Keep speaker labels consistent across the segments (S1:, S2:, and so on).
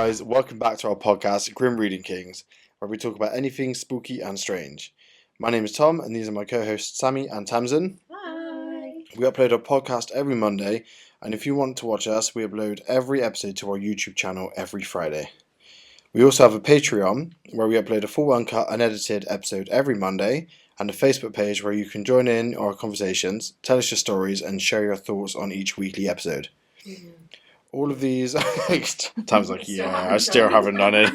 S1: guys, welcome back to our podcast, Grim Reading Kings, where we talk about anything spooky and strange. My name is Tom, and these are my co-hosts Sammy and Tamsin.
S2: Hi.
S1: We upload a podcast every Monday, and if you want to watch us, we upload every episode to our YouTube channel every Friday. We also have a Patreon, where we upload a full uncut, unedited episode every Monday, and a Facebook page where you can join in our conversations, tell us your stories, and share your thoughts on each weekly episode. Mm-hmm. All of these, Tom's like, yeah, I still haven't done it.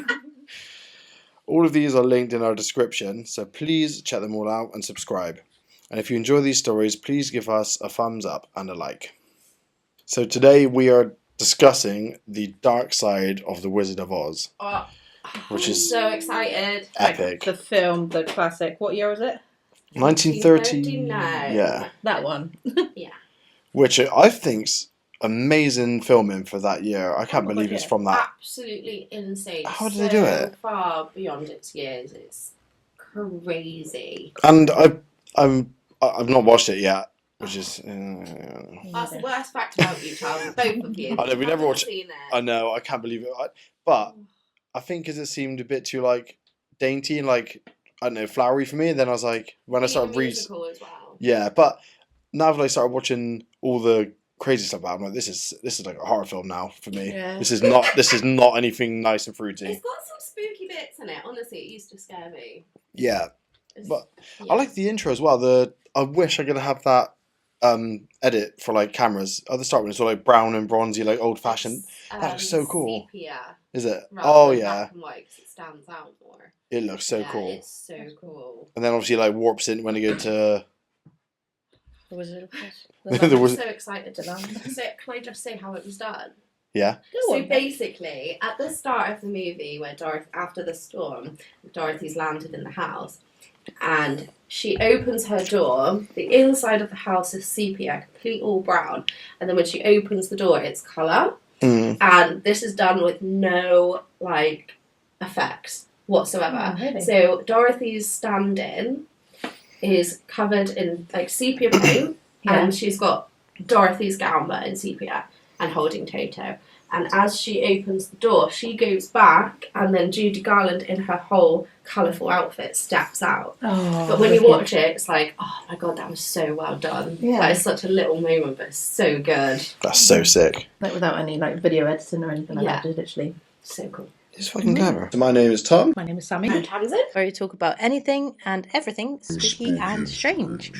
S1: All of these are linked in our description, so please check them all out and subscribe. And if you enjoy these stories, please give us a thumbs up and a like. So today we are discussing the dark side of the Wizard of Oz. Which is
S2: so excited.
S1: Epic.
S3: The film, the classic. What year was it?
S1: 1939. Yeah.
S3: That one.
S2: Yeah.
S1: Which I think's amazing filming for that year. I can't believe it's from that.
S2: Absolutely insane.
S1: How did they do it?
S2: Far beyond its years. It's crazy.
S1: And I've not watched it yet, which is.
S2: That's the worst fact about you, Tom. Both of you.
S1: I know we never watched.
S2: Seen it.
S1: I know. I can't believe it. But I think because it seemed a bit too dainty and I don't know, flowery for me. And then I was like, when I started reading.
S2: As well.
S1: Yeah, but now that I started watching all the crazy stuff about it, I'm like, this is like a horror film now for me.
S3: Yeah.
S1: This is not anything nice and fruity.
S2: It's got some spooky bits in it. Honestly, it used to scare me.
S1: Yeah, but I like the intro as well. I wish I could have that edit for cameras at the start when it's all brown and bronzy, old fashioned. That looks so cool.
S2: Sepia.
S1: Is it?
S2: Oh
S1: yeah.
S2: Black and white, 'cause it stands out more.
S1: It looks so cool.
S2: It's so cool.
S1: And then obviously warps in when they go to.
S3: The Wizard of
S1: I'm
S3: Oz.
S2: so excited to learn. So, can I just say how it was done?
S1: Yeah.
S2: So basically, at the start of the movie, where after the storm, Dorothy's landed in the house, and she opens her door. The inside of the house is sepia, complete all brown, and then when she opens the door, it's colour. And this is done with no effects whatsoever.
S3: Oh, really?
S2: So Dorothy's stand-in is covered in sepia paint, and she's got Dorothy's gown but in sepia and holding Toto. And as she opens the door, she goes back, and then Judy Garland in her whole colourful outfit steps out.
S3: Oh,
S2: but when you watch it, it's like, oh my god, that was so well done.
S3: Yeah.
S2: That is such a little moment, but it's so good.
S1: That's so sick.
S3: Without any video editing or anything like
S2: Yeah.
S3: that, just literally.
S2: So cool.
S1: It's fucking clever. So my name is Tom.
S3: My name is Sammy.
S2: And Tamsin?
S3: Where you talk about anything and everything spooky and strange.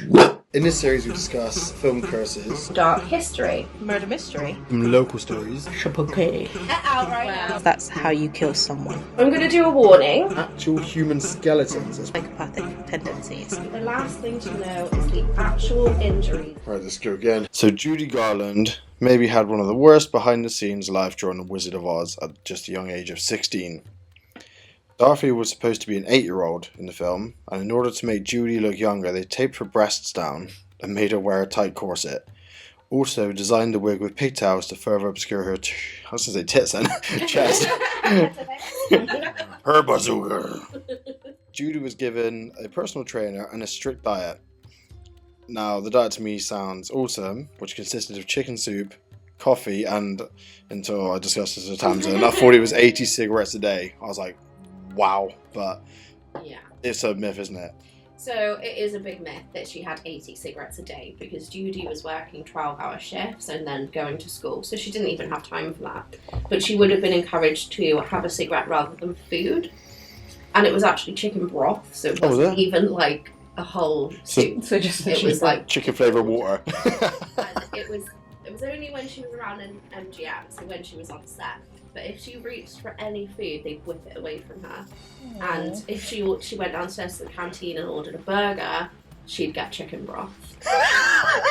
S1: In this series, we discuss film curses,
S2: Dark history.
S3: Murder mystery.
S1: local stories,
S3: Spooky.
S2: Out right now.
S3: That's how you kill someone.
S2: I'm going to do a warning.
S1: actual human skeletons.
S3: Psychopathic tendencies.
S2: The last thing to know is the actual injury.
S1: Right, let's go again. So Judy Garland maybe had one of the worst behind-the-scenes life during The Wizard of Oz at just the young age of 16. Dorothy was supposed to be an 8-year-old in the film, and in order to make Judy look younger, they taped her breasts down and made her wear a tight corset. Also, designed the wig with pigtails to further obscure her, I was going to say tits and chest. Her bazooka. Judy was given a personal trainer and a strict diet. Now, the diet to me sounds awesome, which consisted of chicken soup, coffee, and, until I discussed this with Tamsin, I thought it was 80 cigarettes a day. I was like, wow, but
S2: Yeah.
S1: it's a myth, isn't it?
S2: So it is a big myth that she had 80 cigarettes a day because Judy was working 12-hour shifts and then going to school, so she didn't even have time for that. But she would have been encouraged to have a cigarette rather than food. And it was actually chicken broth, so it wasn't even a whole soup.
S3: So just
S2: it was
S1: chicken flavoured water.
S2: and it was only when she was around in MGM, so when she was on set. But if she reached for any food, they'd whip it away from her. And if she went downstairs to the canteen and ordered a burger, she'd get chicken broth.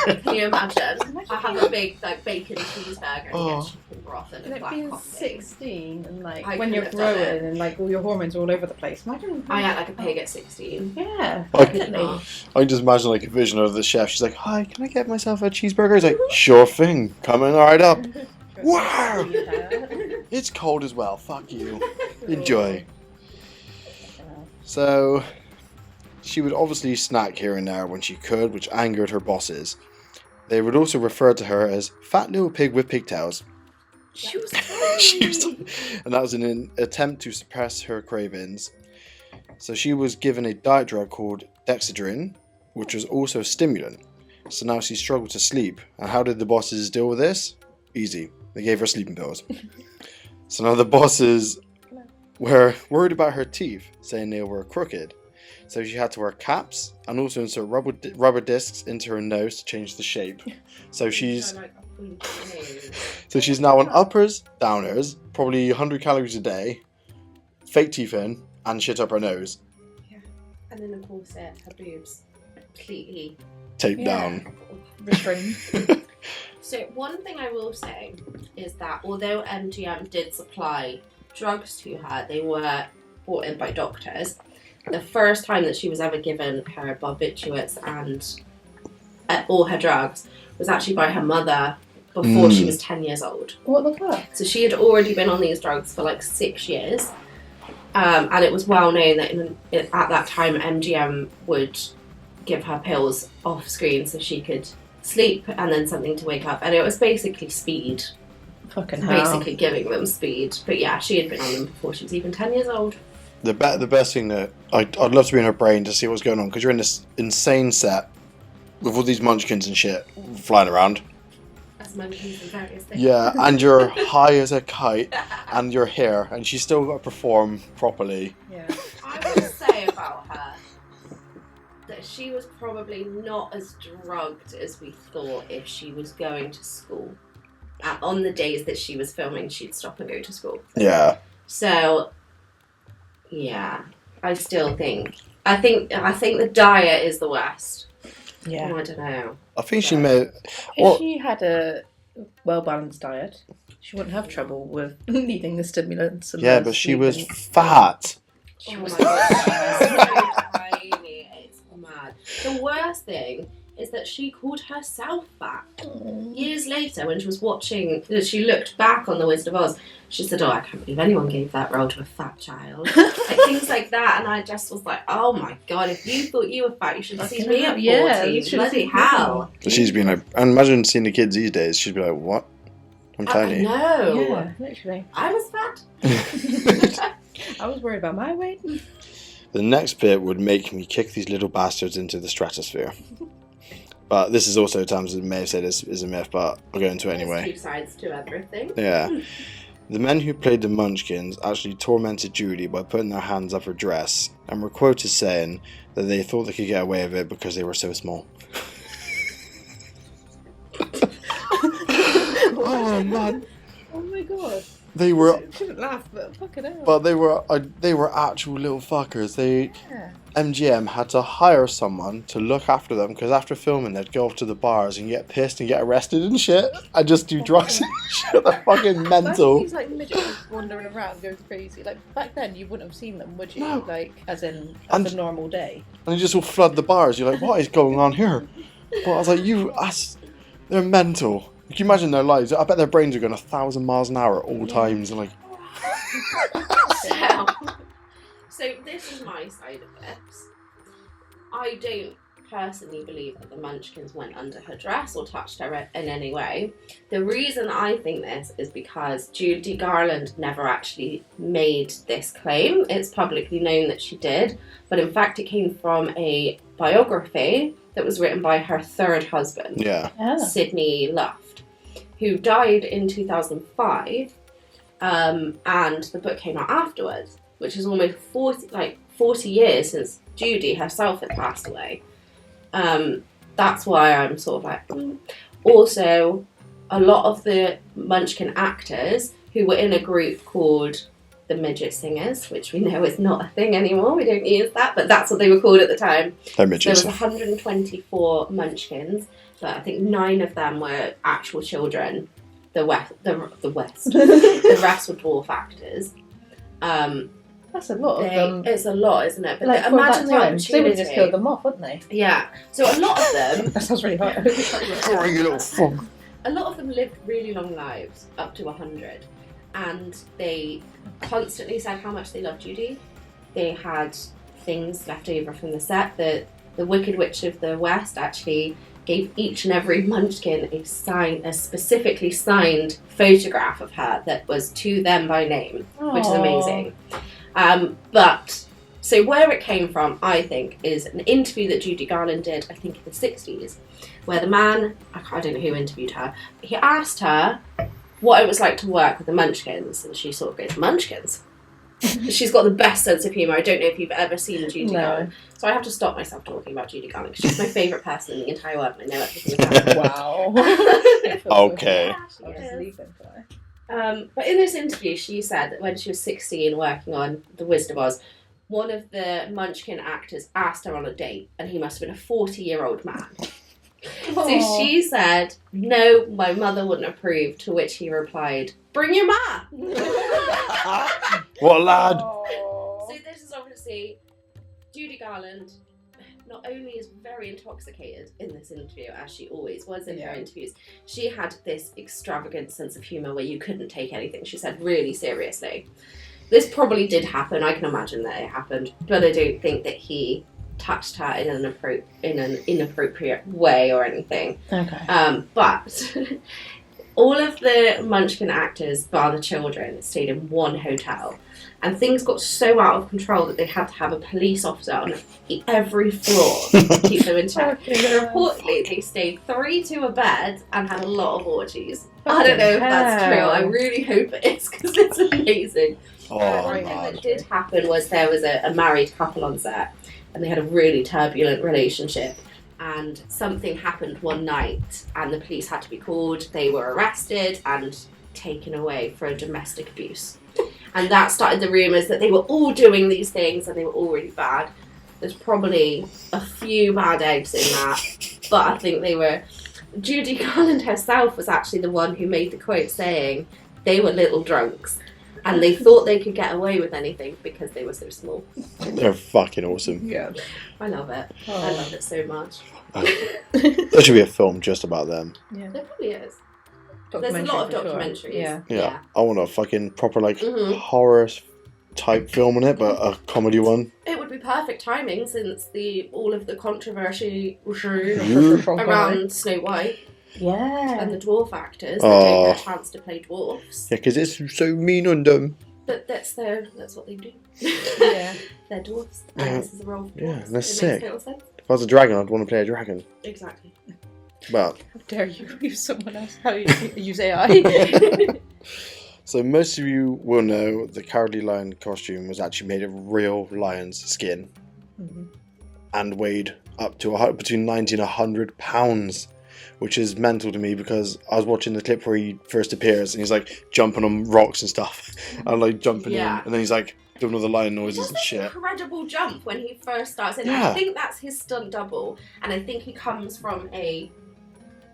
S2: Can you imagine? I have a big bacon cheeseburger and get chicken broth and a black
S3: being
S2: coffee.
S3: 16 and
S2: I
S3: when you're
S2: couldn't have done
S3: growing and all your hormones are all over the place. Imagine.
S2: I ate like a pig at 16.
S3: Yeah.
S1: I
S3: Definitely.
S1: I can just imagine a vision of the chef. She's like, "Hi, can I get myself a cheeseburger?" He's like, "Sure thing, coming right up." Wow! It's cold as well. Fuck you. Enjoy. So, she would obviously snack here and there when she could, which angered her bosses. They would also refer to her as fat little pig with pigtails.
S4: She was
S1: and that was in an attempt to suppress her cravings. So she was given a diet drug called Dexedrine, which was also a stimulant. So now she struggled to sleep. And how did the bosses deal with this? Easy. They gave her sleeping pills. So now the bosses were worried about her teeth, saying they were crooked. So she had to wear caps and also insert rubber discs into her nose to change the shape. So she's now on uppers, downers, probably 100 calories a day, fake teeth in, and shit up her nose.
S2: Yeah. And then, of course, her boobs completely
S1: taped down.
S4: restrained.
S2: So one thing I will say is that although MGM did supply drugs to her, they were brought in by doctors. The first time that she was ever given her barbiturates and all her drugs was actually by her mother before she was 10 years old.
S4: What the fuck?
S2: So she had already been on these drugs for like 6 years. And it was well known that at that time MGM would give her pills off screen so she could sleep and then something to wake up. And it was basically speed.
S4: Fucking hell.
S2: Basically giving them speed. But yeah, she had been on them before she was even 10 years old.
S1: The best thing that I'd love to be in her brain to see what's going on, because you're in this insane set with all these munchkins and shit flying around.
S2: As munchkins and various things.
S1: Yeah, and you're high as a kite, and you're here, and she's still got to perform properly.
S4: Yeah.
S2: I would say about her that she was probably not as drugged as we thought if she was going to school. On the days that she was filming, she'd stop and go to school.
S1: Yeah.
S2: So, yeah, I still think. I think the diet is the worst.
S4: Yeah.
S2: Oh, I don't know.
S1: I think she may.
S4: If she had a well-balanced diet, she wouldn't have trouble with needing the stimulants. And
S1: Yeah,
S4: the
S1: but she was
S4: sleeping.
S1: fat.
S2: Oh my god, she was so tiny. It's mad. The worst thing is that she called herself fat. Years later, when she was watching, she looked back on The Wizard of Oz, she said, "Oh, I can't believe anyone gave that role to a fat child." Like, things like that, and I just was like, "Oh my god, if you thought you were fat, you should have seen me at 14.
S4: Yeah,
S2: Bloody hell."
S1: She's been like, and imagine seeing the kids these days, she'd be like, what? I'm tiny.
S2: No.
S4: Yeah, literally.
S2: I was fat.
S4: I was worried about my weight.
S1: The next bit would make me kick these little bastards into the stratosphere. But this is also times that may have said this is a myth, but I'll go into it anyway.
S2: There's two sides to everything.
S1: Yeah. The men who played the Munchkins actually tormented Judy by putting their hands up her dress and were quoted saying that they thought they could get away with it because they were so small. Oh man.
S4: Oh my god.
S1: They were,
S4: I shouldn't laugh, but fucking hell.
S1: but they were actual little fuckers.
S4: Yeah.
S1: MGM had to hire someone to look after them because after filming they'd go off to the bars and get pissed and get arrested and shit and just do drugs and shit. They're fucking mental.
S4: These like midgets wandering around going crazy. Like back then you wouldn't have seen them, would you?
S1: No.
S4: Like as a normal day.
S1: And they just all flood the bars. You're like, what is going on here? But I was like, they're mental. Can you imagine their lives? I bet their brains are going 1,000 miles an hour at all times. And like,
S2: So this is my side of this. I don't personally believe that the Munchkins went under her dress or touched her in any way. The reason I think this is because Judy Garland never actually made this claim. It's publicly known that she did, but in fact it came from a biography that was written by her third husband,
S1: yeah.
S2: Sidney Luft, who died in 2005, and the book came out afterwards, which is almost 40 years since Judy herself had passed away. That's why I'm sort of like... Also, a lot of the Munchkin actors who were in a group called the Midget Singers, which we know is not a thing anymore, we don't use that, but that's what they were called at the time.
S1: They're midgets.
S2: There was 124 Munchkins, but I think 9 of them were actual children. The rest were dwarf actors.
S4: That's a lot of them.
S2: It's a lot, isn't it? But
S4: Like
S2: imagine
S4: for
S2: the
S4: that time, they would have just
S2: opportunity.
S4: killed them off, wouldn't they?
S2: Yeah. So a lot of them,
S4: That sounds really hard.
S1: Boring little fuck.
S2: a lot of them lived really long lives, up to 100, and they constantly said how much they loved Judy. They had things left over from the set. The Wicked Witch of the West actually gave each and every Munchkin a specifically signed photograph of her that was to them by name, which is amazing. So where it came from, I think, is an interview that Judy Garland did, I think in the 60s, where the man, I don't know who interviewed her, he asked her what it was like to work with the Munchkins, and she sort of goes, Munchkins? She's got the best sense of humour. I don't know if you've ever seen Judy Garland. So I have to stop myself talking about Judy Garland because she's my favourite person in the entire world and I know everything about her.
S4: Wow.
S1: Okay.
S2: But in this interview, she said that when she was 16 working on The Wizard of Oz, one of the Munchkin actors asked her on a date, and he must have been a 40-year-old man. So she said, no, my mother wouldn't approve, to which he replied, bring your ma!
S1: What a lad!
S2: So this is obviously Judy Garland. Not only is very intoxicated in this interview, as she always was in her interviews, she had this extravagant sense of humour where you couldn't take anything she said really seriously. This probably did happen. I can imagine that it happened, but I don't think that he touched her in an inappropriate way or anything.
S4: Okay.
S2: But all of the Munchkin actors, bar the children, stayed in one hotel. And things got so out of control that they had to have a police officer on every floor to keep them in check. So reportedly, they stayed 3 to a bed and had a lot of orgies. I don't know if that's true. I really hope it is because it's amazing. One thing that did happen was there was a married couple on set and they had a really turbulent relationship. And something happened one night and the police had to be called. They were arrested and taken away for domestic abuse. And that started the rumours that they were all doing these things and they were all really bad. There's probably a few bad eggs in that, but I think they were... Judy Garland herself was actually the one who made the quote saying they were little drunks and they thought they could get away with anything because they were so small.
S1: They're fucking awesome.
S4: Yeah.
S2: I love it. I love it so much.
S1: There should be a film just about them.
S4: Yeah.
S2: There probably is. There's a lot of documentaries.
S4: Yeah.
S1: I want a fucking proper horror type film on it, but a comedy one.
S2: It would be perfect timing since all of the controversy around Snow White and the dwarf actors that don't get a chance to play dwarfs.
S1: Yeah, because it's so mean on them.
S2: But that's what they do.
S4: Yeah.
S2: They're dwarfs. And this is a role of dwarfs.
S1: Yeah, that's
S2: it
S1: sick.
S2: Makes total sense.
S1: If I was a dragon, I'd want to play a dragon.
S2: Exactly.
S1: But
S4: how dare you use someone else? How you use AI?
S1: So most of you will know the Cowardly Lion costume was actually made of real lion's skin and weighed up to between 90 and 100 pounds, which is mental to me because I was watching the clip where he first appears and he's like jumping on rocks and stuff and like jumping in, and then he's like doing all the lion noises and shit.
S2: Incredible jump when he first starts, and
S1: Yeah.
S2: I think that's his stunt double, and I think he comes from a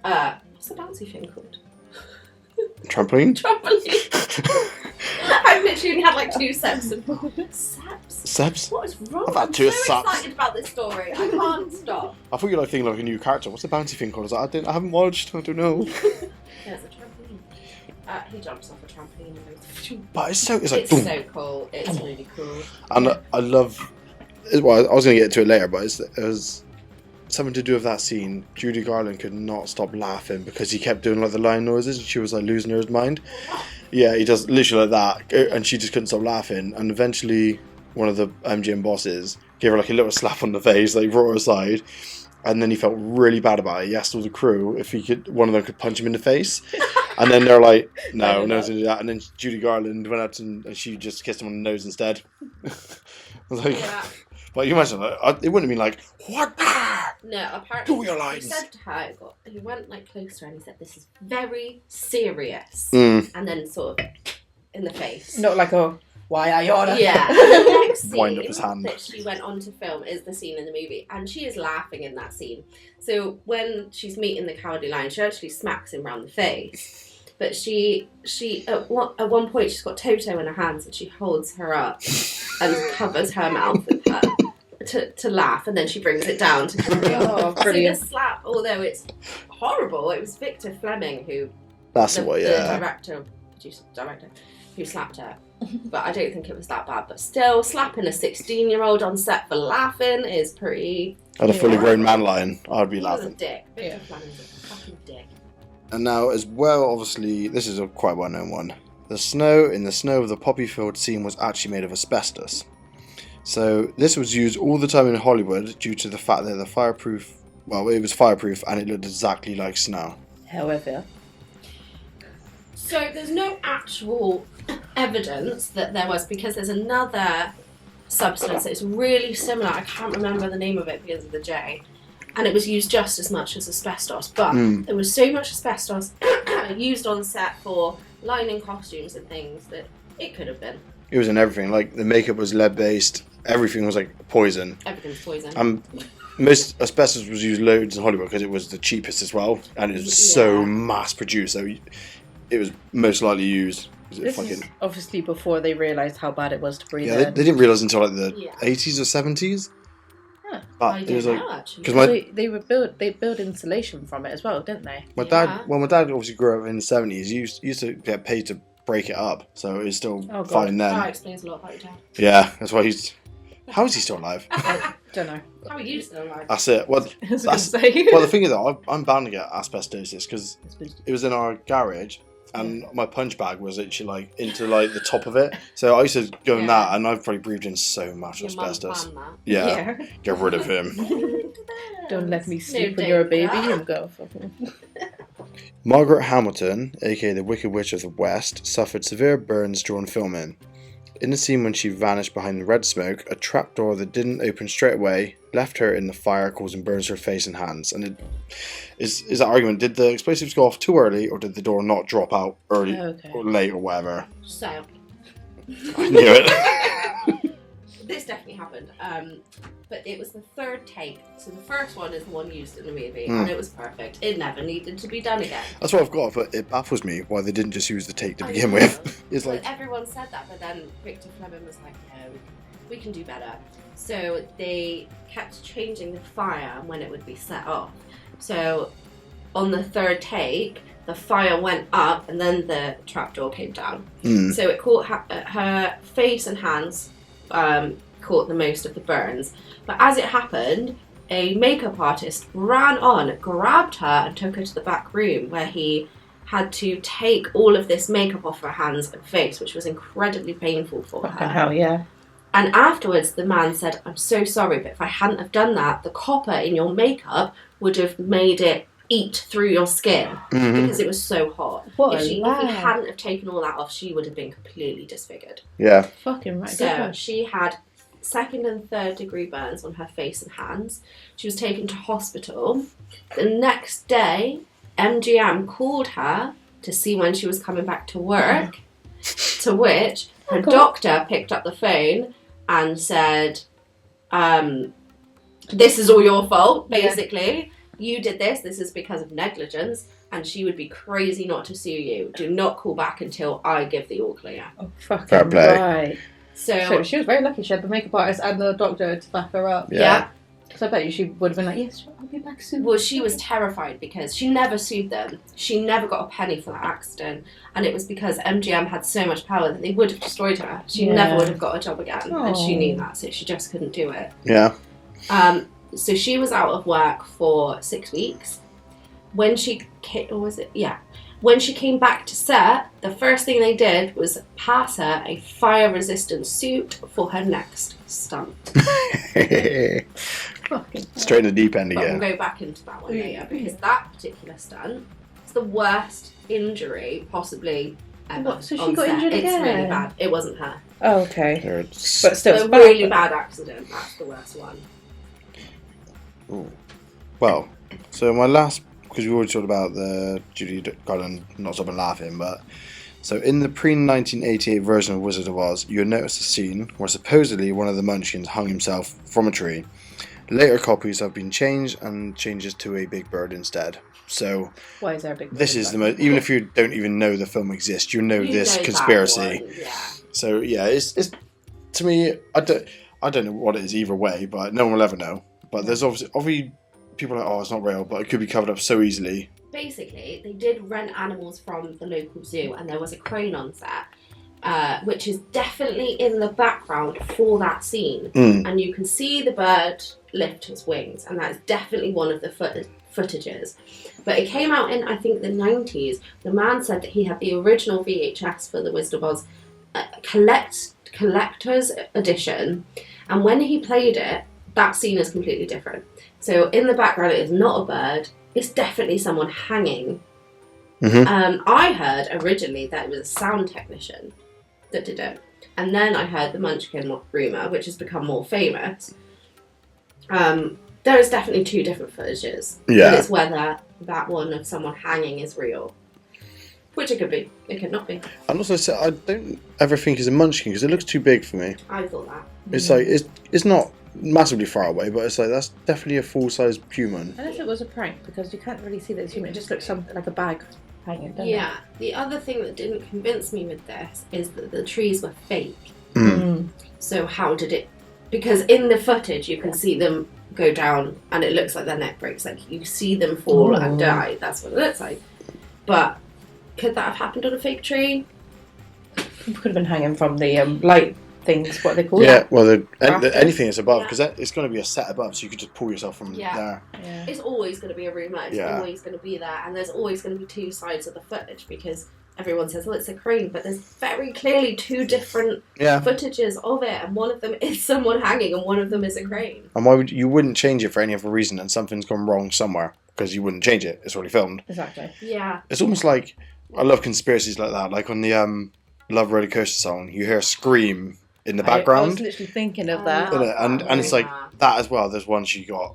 S2: what's the bouncy thing called?
S1: Trampoline?
S2: Trampoline. I've literally had like 2 seps of
S1: Sebs?
S2: What is wrong?
S1: I've had
S2: I'm
S1: 2
S2: so
S1: saps.
S2: excited about this story. I can't stop.
S1: I thought you were like thinking like a new character. What's the bouncy thing called? I was like, I haven't watched. I don't know.
S2: There's a trampoline. He jumps off a trampoline and goes.
S1: But it's like
S2: It's
S1: boom.
S2: so cool. It's really cool.
S1: And I love. Well, I was going to get to it later, but it was something to do with that scene. Judy Garland could not stop laughing because he kept doing like the lion noises, and she was like losing her mind. Yeah, he does literally like that, and she just couldn't stop laughing. And eventually, one of the MGM bosses gave her like a little slap on the face, like brought her aside, and then he felt really bad about it. He asked all the crew if one of them could punch him in the face, and then they're like, "No, no, do that." And then Judy Garland went up and she just kissed him on the nose instead. I was like, but you imagine, like, it wouldn't have been like, "What?"
S2: No, apparently
S1: Do your
S2: he
S1: lines.
S2: said to her, he went like close to her and he said, "This is very serious,"
S1: Mm.
S2: and then sort of in the face.
S4: Not like a why I order.
S2: Yeah. The next
S1: Wind up
S2: scene
S1: his hand.
S2: that she went on to film is the scene in the movie, and she is laughing in that scene. So when she's meeting the Cowardly Lion, she actually smacks him round the face. But she at one point she's got Toto in her hands and she holds her up and covers her mouth with her to laugh, and then she brings it down to carry on.
S4: Oh, brilliant.
S2: So the slap, although it's horrible, it was Victor Fleming who
S1: That's
S2: the
S1: yeah.
S2: director who slapped her. But I don't think it was that bad. But still, slapping a 16-year-old on set for laughing is pretty
S1: Had a fully
S4: Yeah.
S1: grown man lion, I'd be
S2: He was a
S1: laughing.
S2: dick. Victor
S4: Yeah.
S2: Fleming's a fucking dick.
S1: And now, as well, obviously, this is a quite well-known one. The snow of the poppy field scene was actually made of asbestos. So this was used all the time in Hollywood due to the fact that it was fireproof and it looked exactly like snow.
S4: However,
S2: So there's no actual evidence that there was, because there's another substance that's really similar. I can't remember the name of it because of the J. And it was used just as much as asbestos. But there was so much asbestos used on set for lining costumes and things that it could have been.
S1: It was in everything. Like, the makeup was lead-based. Everything was, like, poison.
S2: Everything's poison.
S1: Most asbestos was used loads in Hollywood because it was the cheapest as well. And it was so mass-produced. So it was most likely used.
S4: this is obviously before they realised how bad it was to breathe
S1: Yeah, they
S4: in.
S1: didn't realise until, like, the 80s or 70s.
S4: Huh.
S1: But
S2: I
S1: it
S2: don't
S1: was,
S2: know,
S1: like...
S2: actually.
S1: Because
S4: They built insulation from it as well, didn't they?
S1: my dad obviously grew up in the 70s. He used to get paid to break it up. So it was still fine then.
S2: That explains a lot about your dad.
S1: Yeah, that's why he's... How is he still alive?
S4: Don't know.
S2: How are you still alive?
S1: That's it. Well,
S4: I was gonna say.
S1: well, the thing is, though, I'm bound to get asbestosis because it was in our garage, and my punch bag was actually like into like the top of it. So I used to go in that, and I've probably breathed in so much
S2: Your mum
S1: asbestos.
S2: planned that.
S1: Yeah, get rid of him.
S4: Don't let me sleep
S2: No
S4: when you're a baby
S2: danger.
S4: and go.
S1: Margaret Hamilton, aka the Wicked Witch of the West, suffered severe burns during filming. In the scene when she vanished behind the red smoke, a trapdoor that didn't open straight away left her in the fire, causing burns to her face and hands. And it is that argument, did the explosives go off too early, or did the door not drop out early or late or whatever?
S2: So,
S1: I knew it.
S2: this definitely happened. But it was the third take. So the first one is the one used in the movie, and it was perfect. It never needed to be done again.
S1: That's what I've got, but it baffles me why they didn't just use the take to
S2: I
S1: begin
S2: know.
S1: with. It's
S2: But
S1: like,
S2: everyone said that, but then Victor Fleming was like, no, we can do better. So they kept changing the fire and when it would be set off. So on the third take, the fire went up and then the trapdoor came down. So it caught her face and hands, caught the most of the burns. But as it happened, a makeup artist ran on, grabbed her and took her to the back room where he had to take all of this makeup off her hands and face, which was incredibly painful for
S4: Fucking
S2: her.
S4: hell, yeah.
S2: And afterwards, the man said, I'm so sorry, but if I hadn't have done that, the copper in your makeup would have made it eat through your skin because it was so hot.
S4: What
S2: If
S4: a
S2: he
S4: lad.
S2: hadn't have taken all that off, she would have been completely disfigured.
S1: yeah.
S4: Fucking right.
S2: So she had second and third degree burns on her face and hands. She was taken to hospital. The next day, MGM called her to see when she was coming back to work, to which her doctor picked up the phone and said, this is all your fault, basically. You did this is because of negligence, and she would be crazy not to sue you. Do not call back until I give the all clear.
S4: Oh, fucking
S1: Fair play.
S4: right. So she was very lucky she had the makeup artist and the doctor to back her up.
S2: Yeah.
S4: Because I bet you she would have been like, yes, I'll be back soon.
S2: Well, she was terrified because she never sued them. She never got a penny for that accident. And it was because MGM had so much power that they would have destroyed her. She never would have got a job again. And she knew that, so she just couldn't do it.
S1: Yeah.
S2: So she was out of work for 6 weeks. When she when she came back to set, the first thing they did was pass her a fire-resistant suit for her next stunt.
S1: Straight in the deep end
S2: But
S1: again.
S2: we'll go back into that one later, because that particular stunt is the worst injury possibly ever.
S4: What, so she
S2: on
S4: got
S2: set.
S4: injured
S2: It's really
S4: again?
S2: bad. It wasn't her.
S4: Oh, okay.
S1: It's-
S4: But still,
S2: A
S4: it's bad.
S2: really bad accident. That's the worst one.
S1: Ooh. Well, so my last, because we already talked about the Judy Garland not stopping laughing, but so in the pre-1988 version of Wizard of Oz, you'll notice a scene where supposedly one of the Munchkins hung himself from a tree. Later copies have been changed and changes to a big bird instead. So
S4: Why is there a big
S1: this is the most, even if you don't even know the film exists, you know this
S2: know that
S1: conspiracy.
S2: one, yeah.
S1: So yeah, it's to me, I don't know what it is either way, but no one will ever know. But there's obviously people are like, oh, it's not real, but it could be covered up so easily.
S2: Basically, they did rent animals from the local zoo, and there was a crane on set. which is definitely in the background for that scene. And you can see the bird lift his wings, and that's definitely one of the footages. But it came out in, I think, the 90s. The man said that he had the original VHS for the Wizard of Oz collector's edition, and when he played it, that scene is completely different. So in the background, it is not a bird, it's definitely someone hanging. I heard originally that it was a sound technician that did it, and then I heard the Munchkin rumour, which has become more famous. There is definitely two different footages.
S1: Yeah.
S2: But it's whether that one of someone hanging is real. Which it could be. It could not be.
S1: And also, I don't ever think it's a Munchkin because it looks too big for me.
S2: I thought that.
S1: It's like, it's not massively far away, but it's like, that's definitely a full-size human.
S4: Unless it was a prank, because you can't really see that it's human. It just looks something like a bag hanging, doesn't it?
S2: Yeah. The other thing that didn't convince me with this is that the trees were fake. So how did it... Because in the footage, you can see them go down and it looks like their neck breaks. Like, you see them fall and die. That's what it looks like. But could that have happened on a fake tree?
S4: It could have been hanging from the light things, what they call it.
S1: Yeah, well, anything that's above, because it's going to be a set above, so you could just pull yourself from there.
S4: Yeah.
S2: It's always going to be a rumour. It's
S1: Yeah.
S2: always going to be there. And there's always going to be two sides of the footage, because everyone says, well, it's a crane, but there's very clearly two different footages of it, and one of them is someone hanging and one of them is a crane.
S1: And why would you wouldn't change it for any other reason, and something's gone wrong somewhere, because you wouldn't change it. It's already filmed.
S4: Exactly.
S2: Yeah.
S1: It's almost like, I love conspiracies like that. Like on the Love Roller Coaster song, you hear a scream in the
S4: I
S1: background.
S4: was literally thinking of that.
S1: And it's like that as well. There's one she got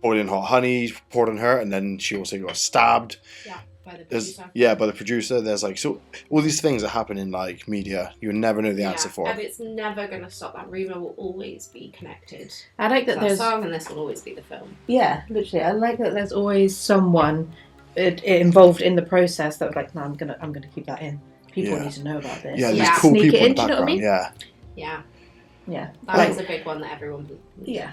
S1: boiling hot honey poured on her, and then she also got stabbed.
S2: Yeah, by the
S1: There's,
S2: producer.
S1: by the producer. There's like, so all these things that happen in like media, you would never know the answer for.
S2: And it's never going to stop. That rumour will always be connected.
S4: I like that
S2: That
S4: there's...
S2: song, and this will always be the film.
S4: Yeah, literally. I like that there's always someone involved in the process that was like, no, I'm gonna keep that in. People need to know about this.
S1: Yeah, there's
S2: Yeah.
S1: cool
S4: Sneak
S1: people
S4: it
S1: in
S4: in,
S1: the
S4: do you know what I
S1: background.
S4: mean?
S1: Yeah.
S2: Yeah.
S4: Yeah.
S2: That was a big one that everyone...
S4: Yeah.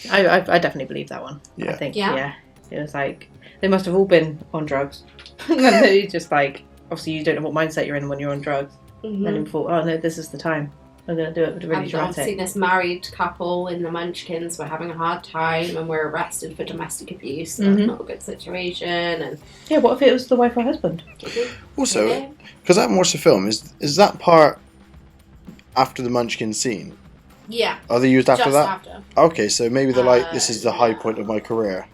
S4: I definitely believe that one.
S1: Yeah.
S4: I think,
S2: Yeah.
S4: It was like, they must have all been on drugs. And they just like, obviously you don't know what mindset you're in when you're on drugs. And then you thought, oh no, this is the time. I'm going to do it really
S2: And obviously
S4: dramatic.
S2: this married couple in the Munchkins were having a hard time and were arrested for domestic abuse. So that's not a good situation. And
S4: Yeah, what if it was the wife or husband?
S1: Also, because I haven't watched the film, is that part after the Munchkin scene?
S2: Yeah.
S1: Are they used after
S2: Just
S1: that?
S2: after.
S1: Okay, so maybe they're like, this is the high
S2: yeah.
S1: point of my career.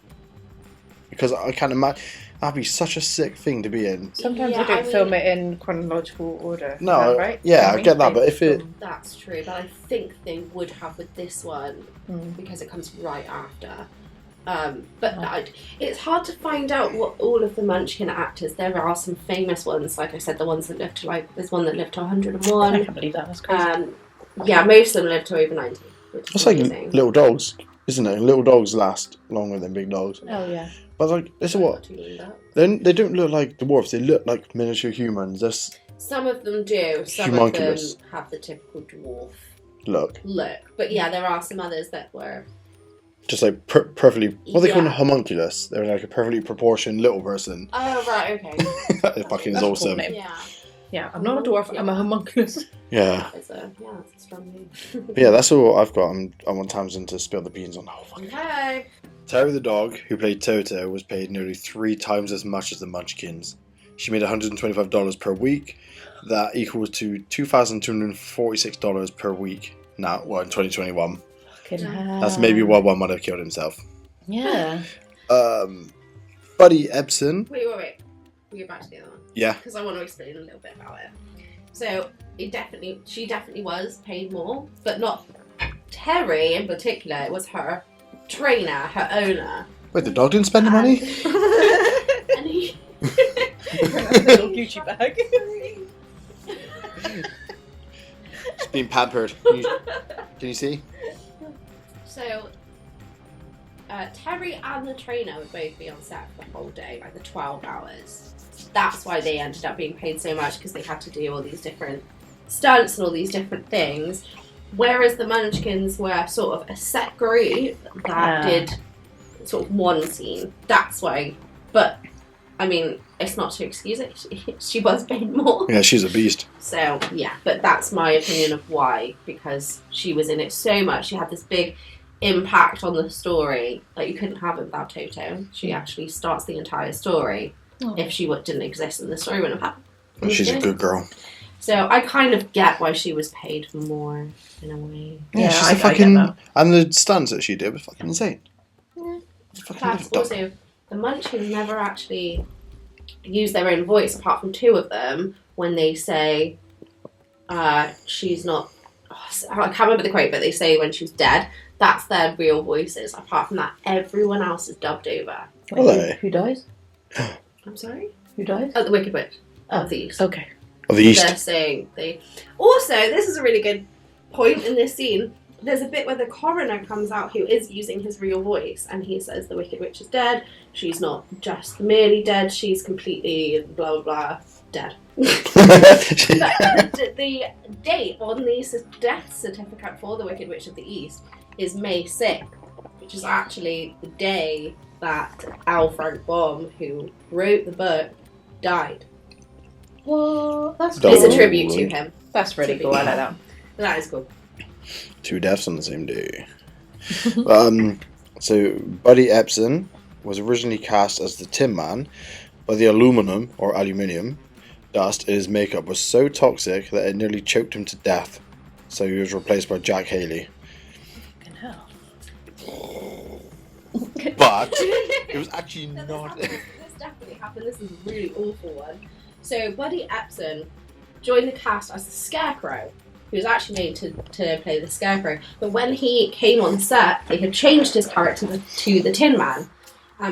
S1: Because I can't imagine, that'd be such a sick thing to be in.
S4: Sometimes
S2: Yeah,
S4: they don't
S2: I
S4: film
S2: mean-
S4: it in chronological order.
S1: No,
S4: is that right?
S1: yeah,
S4: You know
S1: I get that,
S4: what
S1: but if it...
S2: That's true, but I think they would have with this one because it comes right after. It's hard to find out what all of the Munchkin actors. There are some famous ones, like I said, the ones that lived to there's one that lived to
S4: I
S2: 101.
S4: can't believe that. That's crazy.
S2: Yeah, most of them lived to over 90. Which is
S1: It's like
S2: amazing.
S1: little dogs, isn't it? Little dogs last longer than big dogs.
S4: Oh yeah.
S1: But like, this is what? They don't look like dwarves, they look like miniature humans. That's
S2: Some of them do. Some
S1: Homunculus.
S2: of them have the typical dwarf
S1: look.
S2: But yeah, there are some others that were...
S1: Just like perfectly, what they call a
S2: Yeah.
S1: homunculus. They're like a perfectly proportioned little person.
S2: Oh, right, okay.
S1: It fucking is
S4: That's a cool
S1: awesome.
S4: name.
S2: Yeah.
S4: Yeah, I'm not a dwarf. I'm a homunculus.
S1: Yeah.
S2: That's a strong name.
S1: But yeah, that's all I've got. I want Tamsin to spill the beans on the whole fucking.
S2: Okay.
S1: Terry the dog, who played Toto, was paid nearly 3 times as much as the Munchkins. She made $125 per week. That equals to $2,246 per week now, in 2021.
S4: Fucking hell.
S1: That's maybe why one might have killed himself.
S4: Yeah.
S1: Buddy Ebsen.
S2: Wait. We'll get back to the other one.
S1: Yeah.
S2: Because I want to explain a little bit about it. So, she definitely was paid more, but not Terry in particular. It was her trainer, her owner.
S1: Wait, the dog didn't spend the money?
S2: And he...
S4: Little Gucci bag.
S1: It's being pampered. Can you see?
S2: So, Terry and the trainer would both be on set for the whole day, like the 12 hours. That's why they ended up being paid so much, because they had to do all these different stunts and all these different things. Whereas the Munchkins were sort of a set group that did sort of one scene. That's why. But I mean, it's not to excuse it. She was paid more.
S1: Yeah, she's a beast.
S2: So, yeah. But that's my opinion of why. Because she was in it so much. She had this big impact on the story. Like, you couldn't have it without Toto. She actually starts the entire story.
S4: Oh.
S2: If she didn't exist, then the story wouldn't have happened.
S1: She's a good girl.
S2: So I kind of get why she was paid more, in a way.
S1: Yeah, she's
S4: I
S1: fucking...
S4: get that.
S1: And the stunts that she did was fucking insane.
S2: Yeah.
S1: Fucking
S2: Plus,
S1: lived up.
S2: also, the Munchkins never actually use their own voice, apart from two of them, when they say she's not... I can't remember the quote, but they say when she was dead. That's their real voices. Apart from that, everyone else is dubbed over.
S1: Wait,
S4: who dies?
S2: I'm sorry?
S4: Who dies?
S2: Oh, the Wicked Witch of the East.
S4: Okay.
S1: Of the East.
S2: They're saying they... Also, this is a really good point in this scene. There's a bit where the coroner comes out who is using his real voice, and he says the Wicked Witch is dead. She's not just merely dead, she's completely blah blah blah dead. The date on the death certificate for the Wicked Witch of the East is May 6th, which is actually the day that Al Frank Baum, who wrote the book, died.
S4: Well, that's
S1: Don't-
S2: It's a
S4: cool.
S2: tribute to him.
S4: That's really cool. I like that.
S2: That is cool.
S1: 2 deaths on the same day. So Buddy Epson was originally cast as the Tin Man, but the aluminum or aluminium dust in his makeup was so toxic that it nearly choked him to death. So he was replaced by Jack Haley.
S4: Fucking hell.
S1: But it was actually
S2: No,
S1: not.
S2: this definitely happened. This is a really awful one. So Buddy Epson joined the cast as the Scarecrow. He was actually made to play the Scarecrow. But when he came on set, they had changed his character to the Tin Man.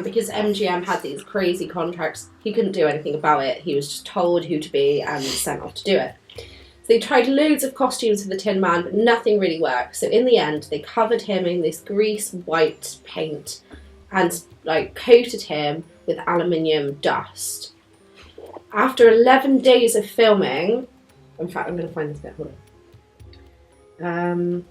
S2: Because MGM had these crazy contracts, he couldn't do anything about it. He was just told who to be and sent off to do it. So they tried loads of costumes for the Tin Man, but nothing really worked. So in the end, they covered him in this grease white paint and coated him with aluminium dust. After 11 days of filming, in fact, I'm going to find this bit. Hold on.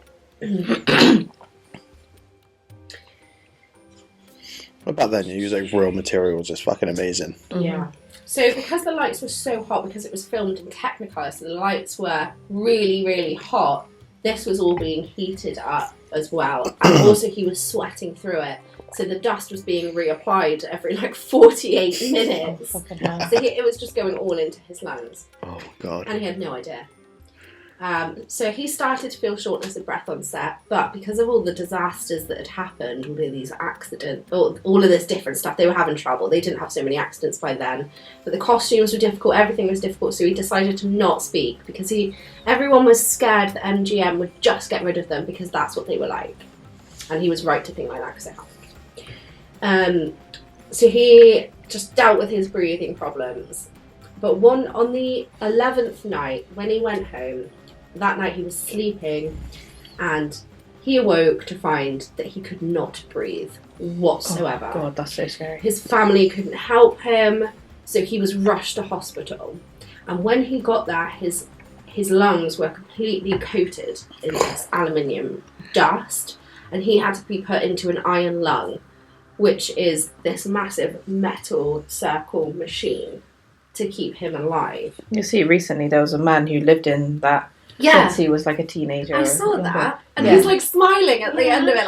S1: Back then, you use real materials. It's fucking amazing.
S2: Yeah. So because the lights were so hot, because it was filmed in Technicolor, so the lights were really, really hot, this was all being heated up as well. And also he was sweating through it. So the dust was being reapplied every 48 minutes.
S4: Fucking hell.
S2: So it was just going all into his lungs.
S1: Oh god.
S2: And he had no idea. So he started to feel shortness of breath on set, but because of all the disasters that had happened, all of these accidents, all of this different stuff, they were having trouble. They didn't have so many accidents by then. But the costumes were difficult, everything was difficult, so he decided to not speak because everyone was scared that MGM would just get rid of them because that's what they were like. And he was right to think like that because it happened. So he just dealt with his breathing problems. But on the 11th night, when he went home, that night he was sleeping and he awoke to find that he could not breathe whatsoever.
S4: Oh, God, that's so scary.
S2: His family couldn't help him, so he was rushed to hospital. And when he got there, his lungs were completely coated in this aluminium dust, and he had to be put into an iron lung, which is this massive metal circle machine to keep him alive.
S4: You see, recently there was a man who lived in that since he was a teenager.
S2: I saw that, and
S4: Yeah.
S2: he's smiling at the end of it,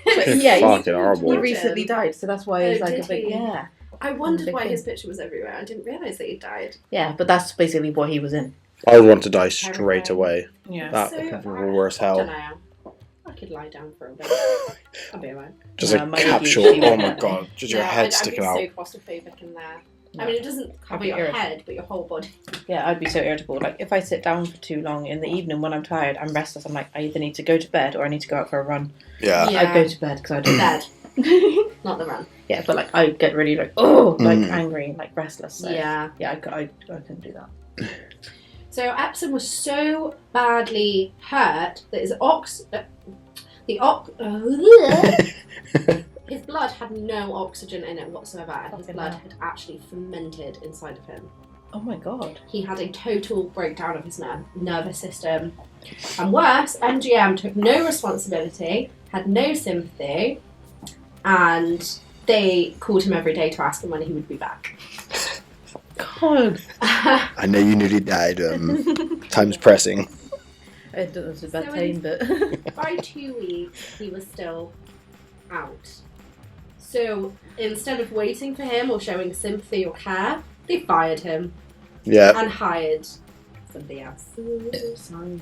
S4: But yeah,
S1: Fucking horrible.
S4: he recently died, so that's why
S2: Oh,
S4: it's a
S2: did
S4: big,
S2: he?
S4: yeah.
S2: I wondered
S4: Big
S2: why
S4: thing.
S2: his picture was everywhere. I didn't realise that he died.
S4: Yeah, but that's basically what he was in.
S1: I would want to die straight away.
S4: Yeah.
S1: That
S2: So,
S1: would be worse
S2: I don't
S1: hell.
S2: know. I could lie down for a bit. I'll be alright.
S1: Just
S4: No,
S1: a
S4: my
S1: capsule.
S4: ADHD
S1: Oh my
S4: won't.
S1: god. Just your
S2: Yeah,
S1: head
S2: I'd
S1: sticking
S2: be
S1: out.
S2: so claustrophobic in there. I mean, it doesn't cover
S4: be
S2: your
S4: irritable.
S2: head, but your whole body.
S4: Yeah, I'd be so irritable. If I sit down for too long in the evening when I'm tired, I'm restless. I'm like, I either need to go to bed or I need to go out for a run.
S1: Yeah.
S2: Yeah.
S4: I'd go to bed because I don't.
S2: Bed, not the run.
S4: Yeah, but I get really angry, restless. So,
S2: Yeah.
S4: yeah, I couldn't do that.
S2: So Epsom was so badly hurt that his blood had no oxygen in it whatsoever, and his
S4: Fucking
S2: blood
S4: hell.
S2: had actually fermented inside of him.
S4: Oh my god.
S2: He had a total breakdown of his nervous system. And worse, MGM took no responsibility, had no sympathy, and they called him every day to ask him when he would be back.
S4: God.
S1: I know you nearly died. Time's pressing.
S4: I don't know if it's a bad
S2: So
S4: time, but...
S2: By 2 weeks, he was still out. So instead of waiting for him or showing sympathy or care, they fired him
S1: Yeah.
S2: and hired somebody else. Sorry.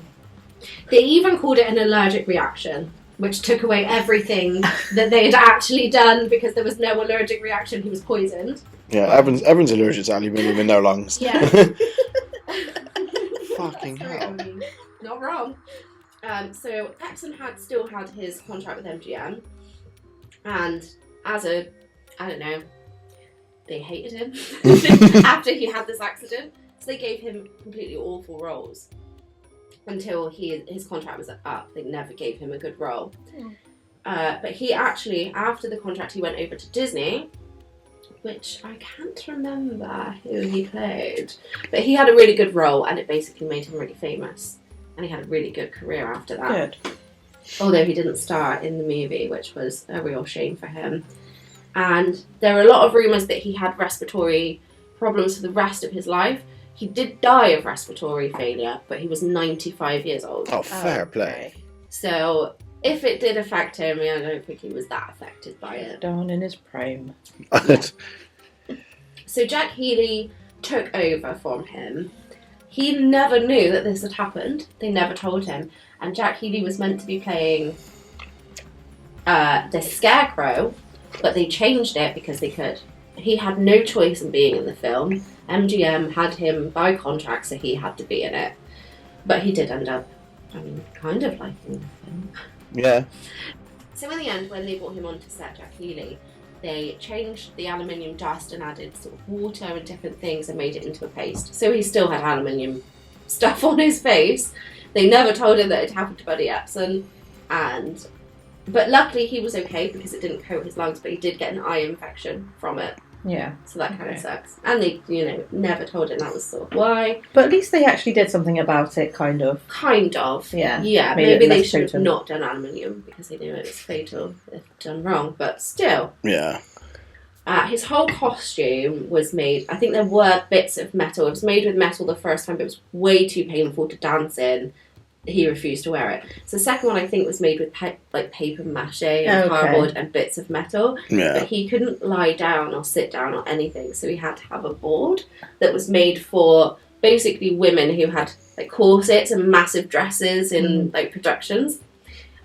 S2: They even called it an allergic reaction, which took away everything that they had actually done because there was no allergic reaction. He was poisoned.
S1: Yeah, everyone's allergic to aluminium in their lungs.
S2: Yeah.
S1: Fucking hell.
S2: Not wrong. So Epsom still had his contract with MGM, and I don't know, they hated him after he had this accident, so they gave him completely awful roles until his contract was up. They never gave him a good role. But he actually, after the contract, he went over to Disney, which I can't remember who he played, but he had a really good role, and it basically made him really famous, and he had a really good career after that.
S4: Good.
S2: Although he didn't star in the movie, which was a real shame for him. And there are a lot of rumours that he had respiratory problems for the rest of his life. He did die of respiratory failure, but he was 95 years old.
S1: Oh, fair play.
S2: So if it did affect him, I don't think he was that affected by it.
S4: Down in his prime.
S2: So Jack Healy took over from him. He never knew that this had happened. They never told him. And Jack Healy was meant to be playing the Scarecrow, but they changed it because they could. He had no choice in being in the film. MGM had him by contract, so he had to be in it. But he did end up, kind of liking the film.
S1: Yeah.
S2: So in the end, when they brought him onto set, Jack Healy, they changed the aluminium dust and added sort of water and different things and made it into a paste. So he still had aluminium stuff on his face. They never told him that it happened to Buddy Epsom, but luckily he was okay because it didn't coat his lungs, but he did get an eye infection from it.
S4: Yeah.
S2: So that kind of sucks. And they, never told him that was sort of why.
S4: But at least they actually did something about it, kind of.
S2: Kind of.
S4: Yeah.
S2: Yeah,
S4: Made it
S2: maybe they
S4: less
S2: should have
S4: potent.
S2: not done aluminium because they knew it was fatal if done wrong, but still.
S1: Yeah.
S2: His whole costume was made, I think there were bits of metal. It was made with metal the first time, but it was way too painful to dance in. He refused to wear it. So the second one, I think, was made with paper mache and cardboard and bits of metal.
S1: Yeah.
S2: But he couldn't lie down or sit down or anything, so he had to have a board that was made for basically women who had corsets and massive dresses in productions.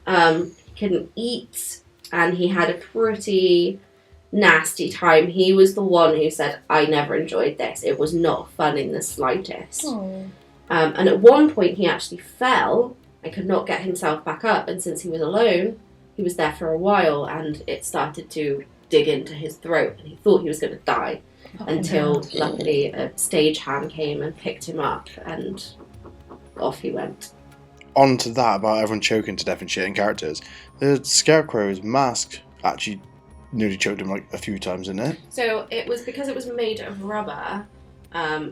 S2: He couldn't eat, and he had a pretty nasty time. He was the one who said, "I never enjoyed this. It was not fun in the slightest."
S4: Oh.
S2: And at one point he actually fell and could not get himself back up, and since he was alone, he was there for a while, and it started to dig into his throat, and he thought he was going to die until luckily a stagehand came and picked him up, and off he went.
S1: On to that about everyone choking to death and shit in characters. The Scarecrow's mask actually nearly choked him a few times, didn't it?
S2: So it was because it was made of rubber.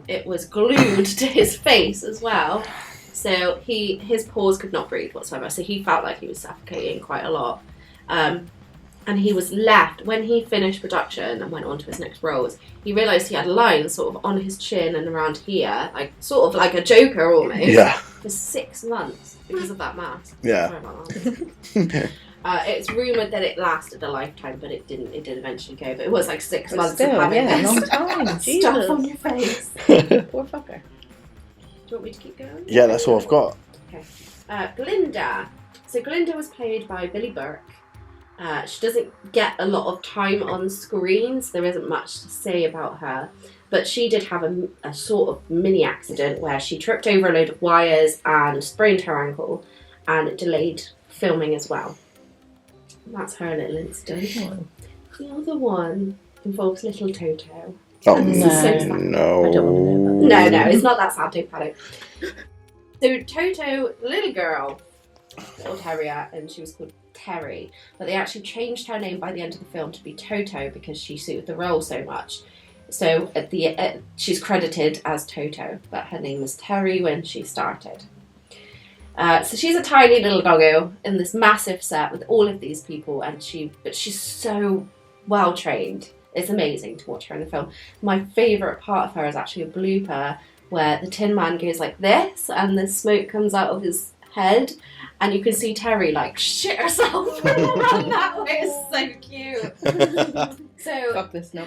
S2: It was glued to his face as well, so his pores could not breathe whatsoever, so he felt like he was suffocating quite a lot, and he was left, when he finished production and went on to his next roles, he realised he had lines sort of on his chin and around here, sort of like a Joker almost,
S1: Yeah.
S2: for 6 months because of that mask.
S1: Yeah.
S2: Sorry about that. It's rumoured that it lasted a lifetime, but it didn't. It did eventually go, but it was 6 months
S4: Still,
S2: of having
S4: yeah, a
S2: this
S4: long time. Jesus.
S2: stuff on your face.
S4: Poor fucker.
S2: Do you want me to keep going?
S1: Yeah, that's all I've got.
S2: Okay. Glinda. So Glinda was played by Billy Burke. She doesn't get a lot of time on screen, so there isn't much to say about her. But she did have a sort of mini accident where she tripped over a load of wires and sprained her ankle, and it delayed filming as well. That's her little incident. The other one involves little Toto.
S1: Oh,
S2: This is so sad.
S1: no.
S4: I don't want to know about
S2: No, it's not that sad, don't panic. So Toto, little girl, little terrier, and she was called Terry, but they actually changed her name by the end of the film to be Toto because she suited the role so much. So at the she's credited as Toto, but her name was Terry when she started. So she's a tiny little doggo in this massive set with all of these people, but she's so well trained. It's amazing to watch her in the film. My favourite part of her is actually a blooper where the Tin Man goes like this and the smoke comes out of his head and you can see Terry like shit herself around that way. It's so cute. So,
S4: Fuck this, no.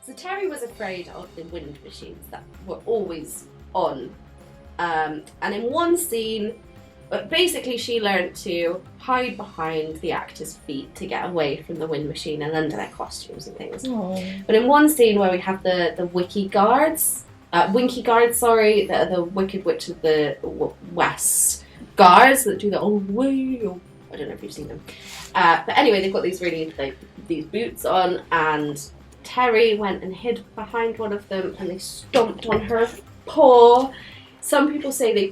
S2: so Terry was afraid of the wind machines that were always on. And in one scene, basically she learned to hide behind the actors' feet to get away from the wind machine and under their costumes and things.
S4: Aww.
S2: But in one scene where we have the Winky Guards, the Wicked Witch of the West guards that do the old way. I don't know if you've seen them. But anyway, they've got these really these boots on, and Terry went and hid behind one of them, and they stomped on her paw. Some people say they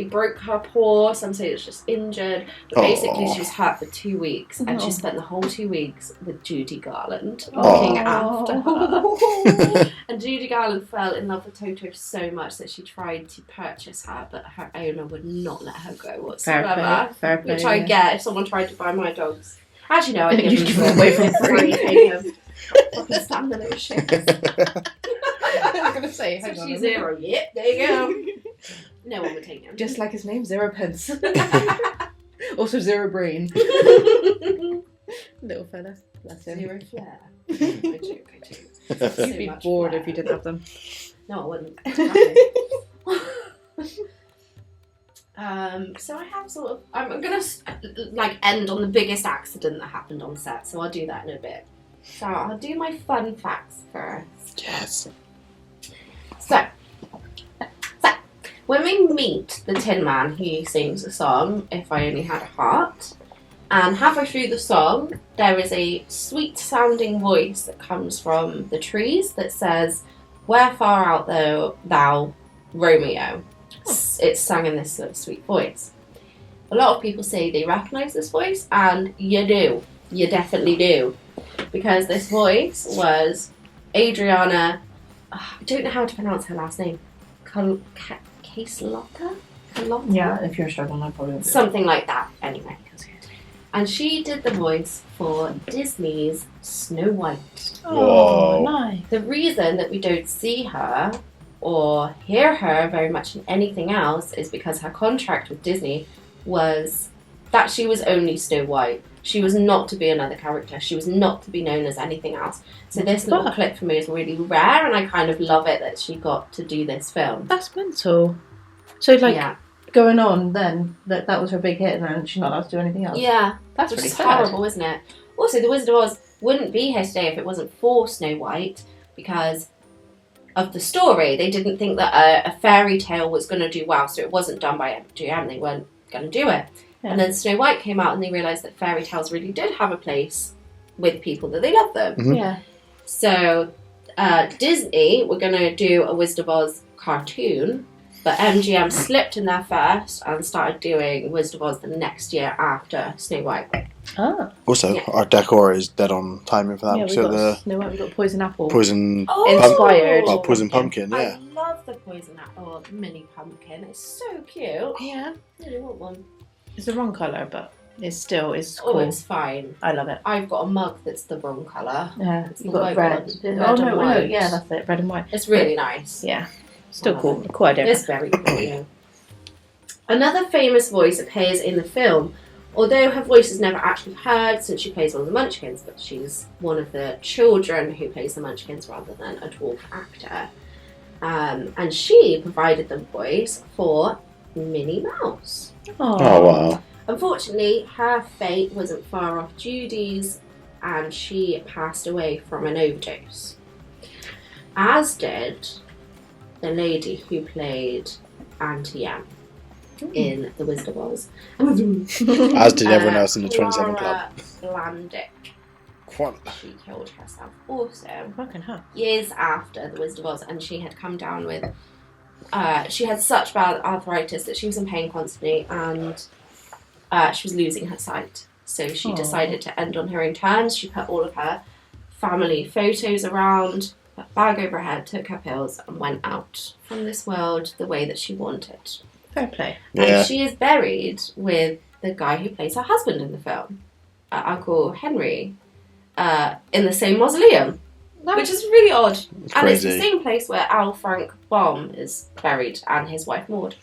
S2: broke her paw. Some say it's just injured. But basically, she was hurt for 2 weeks, and she spent the whole 2 weeks with Judy Garland looking after her. And Judy Garland fell in love with Toto so much that she tried to purchase her, but her owner would not let her go whatsoever.
S4: Fair play,
S2: which I get if someone tried to buy my dogs. Actually, no, I think
S4: You give them away from free.
S2: Fucking stand those shits.
S4: I was gonna say, hang on.
S2: 60. Yep, there you go. No one would take him.
S4: Just like his name, 0 pence. Also 0 brain. Little fella. Bless him.
S2: 0 flair. I joke.
S4: You'd be bored if you didn't have them.
S2: No, I wouldn't. So I have sort of... I'm going to end on the biggest accident that happened on set, so I'll do that in a bit. So I'll do my fun facts first.
S1: Yes.
S2: So, when we meet the Tin Man, he sings a song, If I Only Had a Heart, and halfway through the song, there is a sweet-sounding voice that comes from the trees that says, "Where far art thou, Romeo?" It's sung in this sort of sweet voice. A lot of people say they recognise this voice, and you do. You definitely do. Because this voice was Adriana... I don't know how to pronounce her last name. Caselotta?
S4: Yeah, if you're struggling, I probably won't.
S2: Something like that, anyway. And she did the voice for Disney's Snow White.
S4: Oh, nice.
S2: The reason that we don't see her or hear her very much in anything else is because her contract with Disney was that she was only Snow White. She was not to be another character. She was not to be known as anything else. So this little clip for me is really rare, and I kind of love it that she got to do this film.
S4: That's mental. So, going on then, that was her big hit, and then she's not allowed to do anything else.
S2: Yeah.
S4: That's
S2: which
S4: really
S2: is
S4: sad.
S2: horrible, isn't it? Also, The Wizard of Oz wouldn't be here today if it wasn't for Snow White, because of the story. They didn't think that a fairy tale was going to do well, so it wasn't done by MGM. They weren't going to do it. Yeah. And then Snow White came out and they realised that fairy tales really did have a place with people, that they loved them.
S1: Mm-hmm.
S4: Yeah.
S2: So Disney were going to do a Wizard of Oz cartoon, but MGM slipped in there first and started doing Wizard of Oz the next year after Snow White.
S4: Ah.
S1: Also, our decor is dead on timing for that.
S4: Yeah,
S1: So the
S4: Snow White, we've got Poison Apple.
S1: poison
S4: Inspired.
S1: poison pumpkin, yeah.
S2: I love the poison apple mini pumpkin. It's so cute.
S4: Yeah.
S2: I really want one.
S4: It's the wrong colour, but it's cool.
S2: Oh, it's fine.
S4: I love it.
S2: I've got a mug that's the wrong colour.
S4: Yeah,
S2: It's
S4: you've
S2: the
S4: got
S2: white
S4: red.
S2: one.
S4: Oh,
S2: Red and
S4: no,
S2: white.
S4: yeah, that's it. Red and white.
S2: It's really nice.
S4: Yeah. Still cool. Cool idea.
S2: It's very cool, yeah. Another famous voice appears in the film, although her voice is never actually heard since she plays one of the Munchkins, but she's one of the children who plays the Munchkins rather than a dwarf actor. And she provided the voice for Minnie Mouse.
S1: Oh, wow.
S2: Unfortunately, her fate wasn't far off Judy's, and she passed away from an overdose. As did the lady who played Auntie Em in The Wizard of Oz.
S1: As did everyone else in the 27
S2: Clara
S1: Club.
S2: Blandick.
S1: What?
S2: She killed herself also
S4: Fucking hell.
S2: years after The Wizard of Oz, and she had come down with... she had such bad arthritis that she was in pain constantly, and she was losing her sight. So she decided to end on her own terms. She put all of her family photos around, put a bag over her head, took her pills, and went out from this world the way that she wanted.
S4: Fair play.
S1: Yeah.
S2: And she is buried with the guy who plays her husband in the film, Uncle Henry. in the same mausoleum, which is really odd.
S1: It's
S2: and
S1: crazy.
S2: it's the same place where Al Frank Baum is buried, and his wife Maud,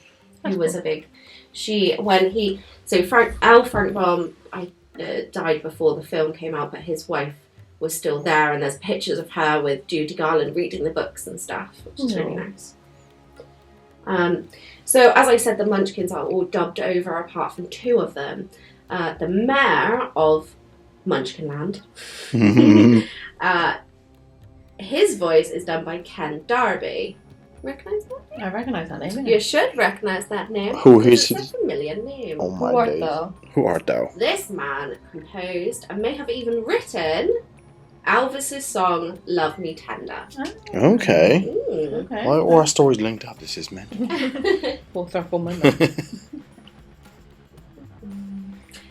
S2: who was a big. Al Frank Baum died before the film came out, but his wife was still there, and there's pictures of her with Judy Garland reading the books and stuff, which is really nice. So, as I said, the Munchkins are all dubbed over apart from two of them. The mayor of Munchkinland, his voice is done by Ken Darby. Recognise that name?
S4: I recognise that name.
S2: You should recognise that name.
S1: Who is
S2: It's a familiar name.
S1: Oh my
S4: What
S1: days.
S4: though?
S1: Who art thou?
S2: This man composed and may have even written Elvis's song "Love Me Tender."
S1: Okay.
S4: Okay.
S1: Why are our stories linked up? This is meant.
S4: Full circle moment.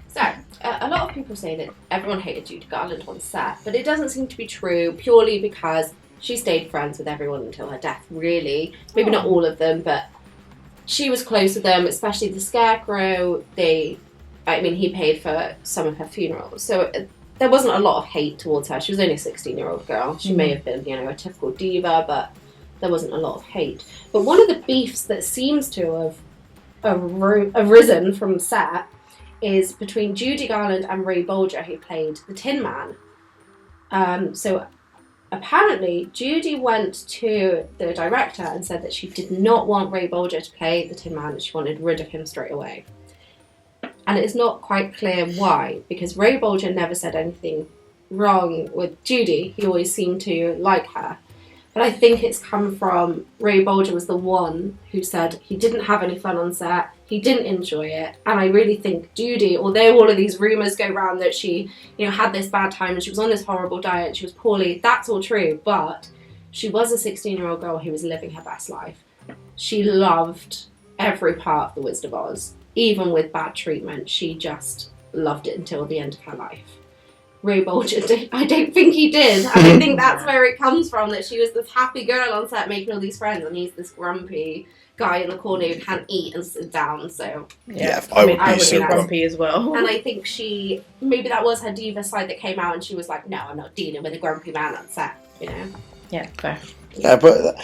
S2: So, a lot of people say that everyone hated Judy Garland on set, but it doesn't seem to be true purely because she stayed friends with everyone until her death, really. Maybe not all of them, but she was close with them, especially the Scarecrow. He paid for some of her funerals. So there wasn't a lot of hate towards her. She was only a 16-year-old girl. She may have been, a typical diva, but there wasn't a lot of hate. But one of the beefs that seems to have arisen from set is between Judy Garland and Ray Bolger, who played the Tin Man. So apparently, Judy went to the director and said that she did not want Ray Bolger to play the Tin Man, and she wanted rid of him straight away. And it's not quite clear why, because Ray Bolger never said anything wrong with Judy. He always seemed to like her. But I think it's come from Ray Bolger was the one who said he didn't have any fun on set, he didn't enjoy it. And I really think Judy, although all of these rumours go around that she, had this bad time and she was on this horrible diet, she was poorly, that's all true. But she was a 16-year-old girl who was living her best life. She loved every part of The Wizard of Oz. Even with bad treatment, she just loved it until the end of her life. Ray Bolger, I don't think he did. And I think that's where it comes from, that she was this happy girl on set making all these friends, and he's this grumpy guy in the corner who can't eat and sit down. So
S1: Yeah, I would be so grumpy.
S4: grumpy as well.
S2: And I think maybe that was her diva side that came out, and she was like, no, I'm not dealing with a grumpy man on set,
S4: Yeah, fair.
S1: Yeah, but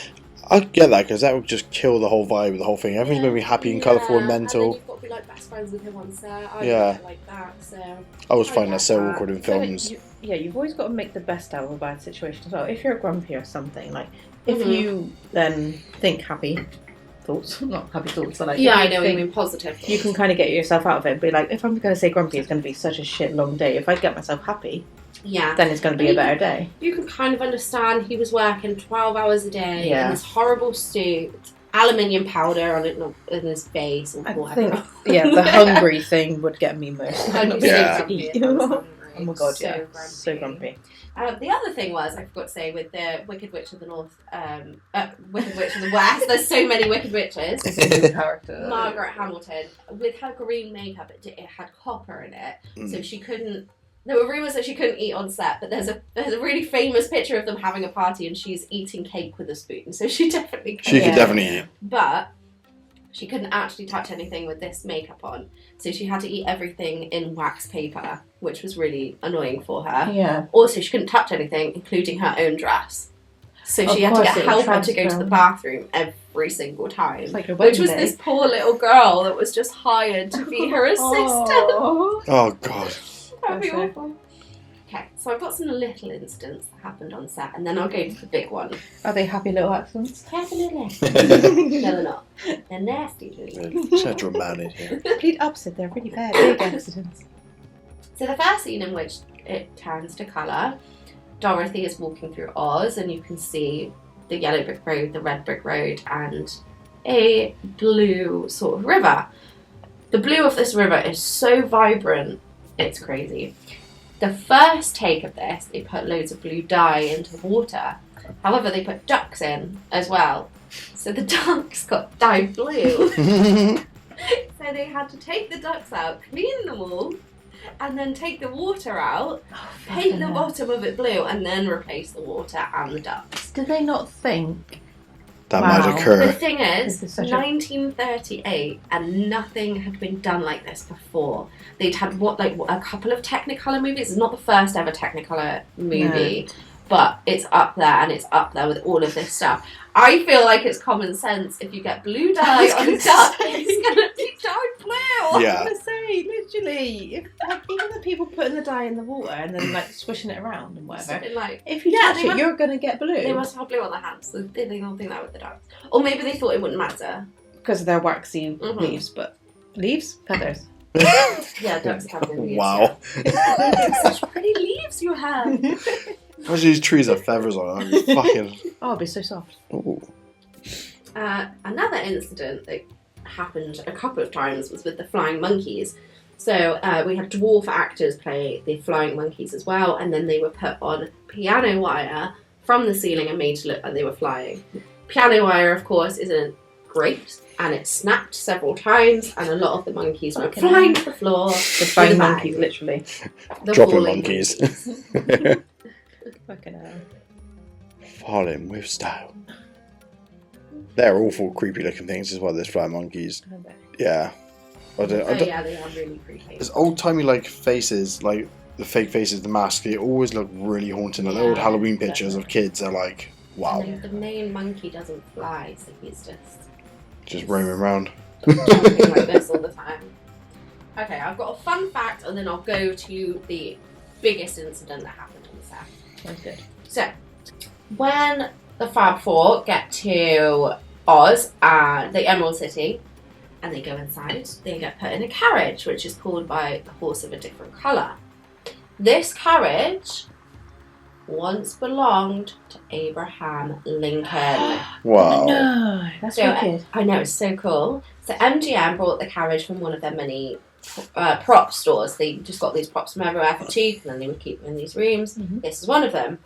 S1: I get that, because that would just kill the whole vibe of the whole thing. Everything's going to be happy and colourful and
S2: And then
S1: mental.
S2: you've got to be like best friends with him on set. I
S1: Yeah.
S2: don't like that, so
S1: I always find that so
S2: get
S1: awkward in
S4: So
S1: films.
S4: you've always got to make the best out of a bad situation as well. If you're grumpy or something, like, if
S2: Mhm.
S4: you then think happy thoughts, not happy thoughts, but like,
S2: Yeah,
S4: if
S2: I
S4: you
S2: know what you
S4: think-
S2: mean, positive.
S4: You can kind of get yourself out of it. Be like, if I'm going to say grumpy, it's going to be such a shit long day. If I get myself happy,
S2: Yeah.
S4: then it's going to be a better day.
S2: You can kind of understand he was working 12 hours a day
S4: Yeah.
S2: in this horrible suit, aluminium powder on it in his face and
S4: I
S2: whatever.
S4: think, yeah, the hungry thing would get me most.
S2: I'd be
S1: Yeah.
S2: so grumpy if I was hungry.
S4: Oh my god,
S2: So
S4: yeah,
S2: grumpy.
S4: so grumpy.
S2: The other thing was, I forgot to say, with the Wicked Witch of the North, Wicked Witch of the West, there's so many Wicked Witches.
S4: It's a new character.
S2: Margaret Hamilton, with her green makeup, it had copper in it, so she couldn't. There were rumours that she couldn't eat on set, but there's a really famous picture of them having a party and she's eating cake with a spoon, so she definitely could.
S1: She could
S4: Yeah.
S1: definitely eat.
S2: But she couldn't actually touch anything with this makeup on, so she had to eat everything in wax paper, which was really annoying for her.
S4: Yeah.
S2: Also, she couldn't touch anything, including her own dress. So
S4: Of
S2: she had to
S4: course,
S2: get
S4: it would
S2: help to go to the
S4: transfer.
S2: bathroom every single time.
S4: It's like a
S2: Which
S4: wedding
S2: was
S4: day.
S2: this poor little girl that was just hired to be her assistant.
S4: Oh.
S1: Oh, God.
S2: That'd be
S4: Bless her.
S2: awful. Okay, so I've got some little incidents that happened on set, and then I'll go to the big one.
S4: Are they happy little accents?
S2: Definitely. No, they're not. They're nasty little.
S1: Such a man in here.
S4: Complete opposite. They're really bad. Big accidents.
S2: So the first scene in which it turns to colour, Dorothy is walking through Oz, and you can see the yellow brick road, the red brick road, and a blue sort of river. The blue of this river is so vibrant, it's crazy. The first take of this, they put loads of blue dye into the water. However, they put ducks in as well. So the ducks got dyed blue. So they had to take the ducks out, clean them all, and then take the water out, paint the bottom of it blue, and then replace the water and the ducks.
S4: Did they not think
S1: that
S4: Wow.
S1: might
S2: The
S1: occur.
S2: thing is,
S4: This is such a-
S2: 1938, and nothing had been done like this before. They'd had a couple of Technicolor movies. It's not the first ever Technicolor movie, but it's up there, and it's up there with all of this stuff. I feel like it's common sense. If you get blue dye on a duck, it's gonna be dark blue.
S1: Yeah.
S4: I was gonna say, literally, even the people putting the dye in the water and then like swishing it around and whatever.
S2: Something like,
S4: If you
S2: Yeah,
S4: touch
S2: they
S4: it,
S2: must-
S4: you're gonna get blue.
S2: they must have blue on their hands. So they don't think that with the ducks, or maybe they thought it wouldn't matter.
S4: Because of their waxy
S2: Mhm.
S4: leaves, but feathers.
S2: Yeah, ducks have the leaves.
S1: Wow.
S2: Yeah. Such pretty leaves you have.
S1: Imagine these trees have feathers on them. Fucking.
S4: Oh, it'd be so soft.
S1: Ooh.
S2: Another incident that happened a couple of times was with the flying monkeys. So we had dwarf actors play the flying monkeys as well, and then they were put on piano wire from the ceiling and made to look like they were flying. Piano wire, of course, isn't great, and it snapped several times, and a lot of the monkeys went
S4: Fucking
S2: flying
S4: hell.
S2: to the floor.
S4: The
S2: with a
S4: flying
S2: bang.
S4: monkeys, literally.
S2: The
S1: Dropping
S2: falling
S1: monkeys.
S4: Fucking hell.
S1: Falling with style. They're awful, creepy looking things as well, those flying monkeys. Yeah. I don't,
S2: Oh yeah, they are really creepy.
S1: There's old timey like faces, like the fake faces, the mask, they always look really haunting. Like the old
S2: Yeah,
S1: Halloween pictures of kids are like, wow,
S2: And the main monkey doesn't fly, so he's
S1: just roaming around.
S2: jumping like this all the time. Okay, I've got a fun fact, and then I'll go to the biggest incident that happened on the set.
S4: Sounds good.
S2: So, when the Fab Four get to Oz and the Emerald City, and they go inside, they get put in a carriage, which is pulled by a horse of a different colour. This carriage once belonged to Abraham Lincoln.
S1: Wow.
S4: No, that's
S2: So,
S4: wicked.
S2: I know, it's so cool. So MGM brought the carriage from one of their many prop stores. They just got these props from everywhere for cheap, and then they would keep them in these rooms.
S4: Mhm.
S2: This is one of them.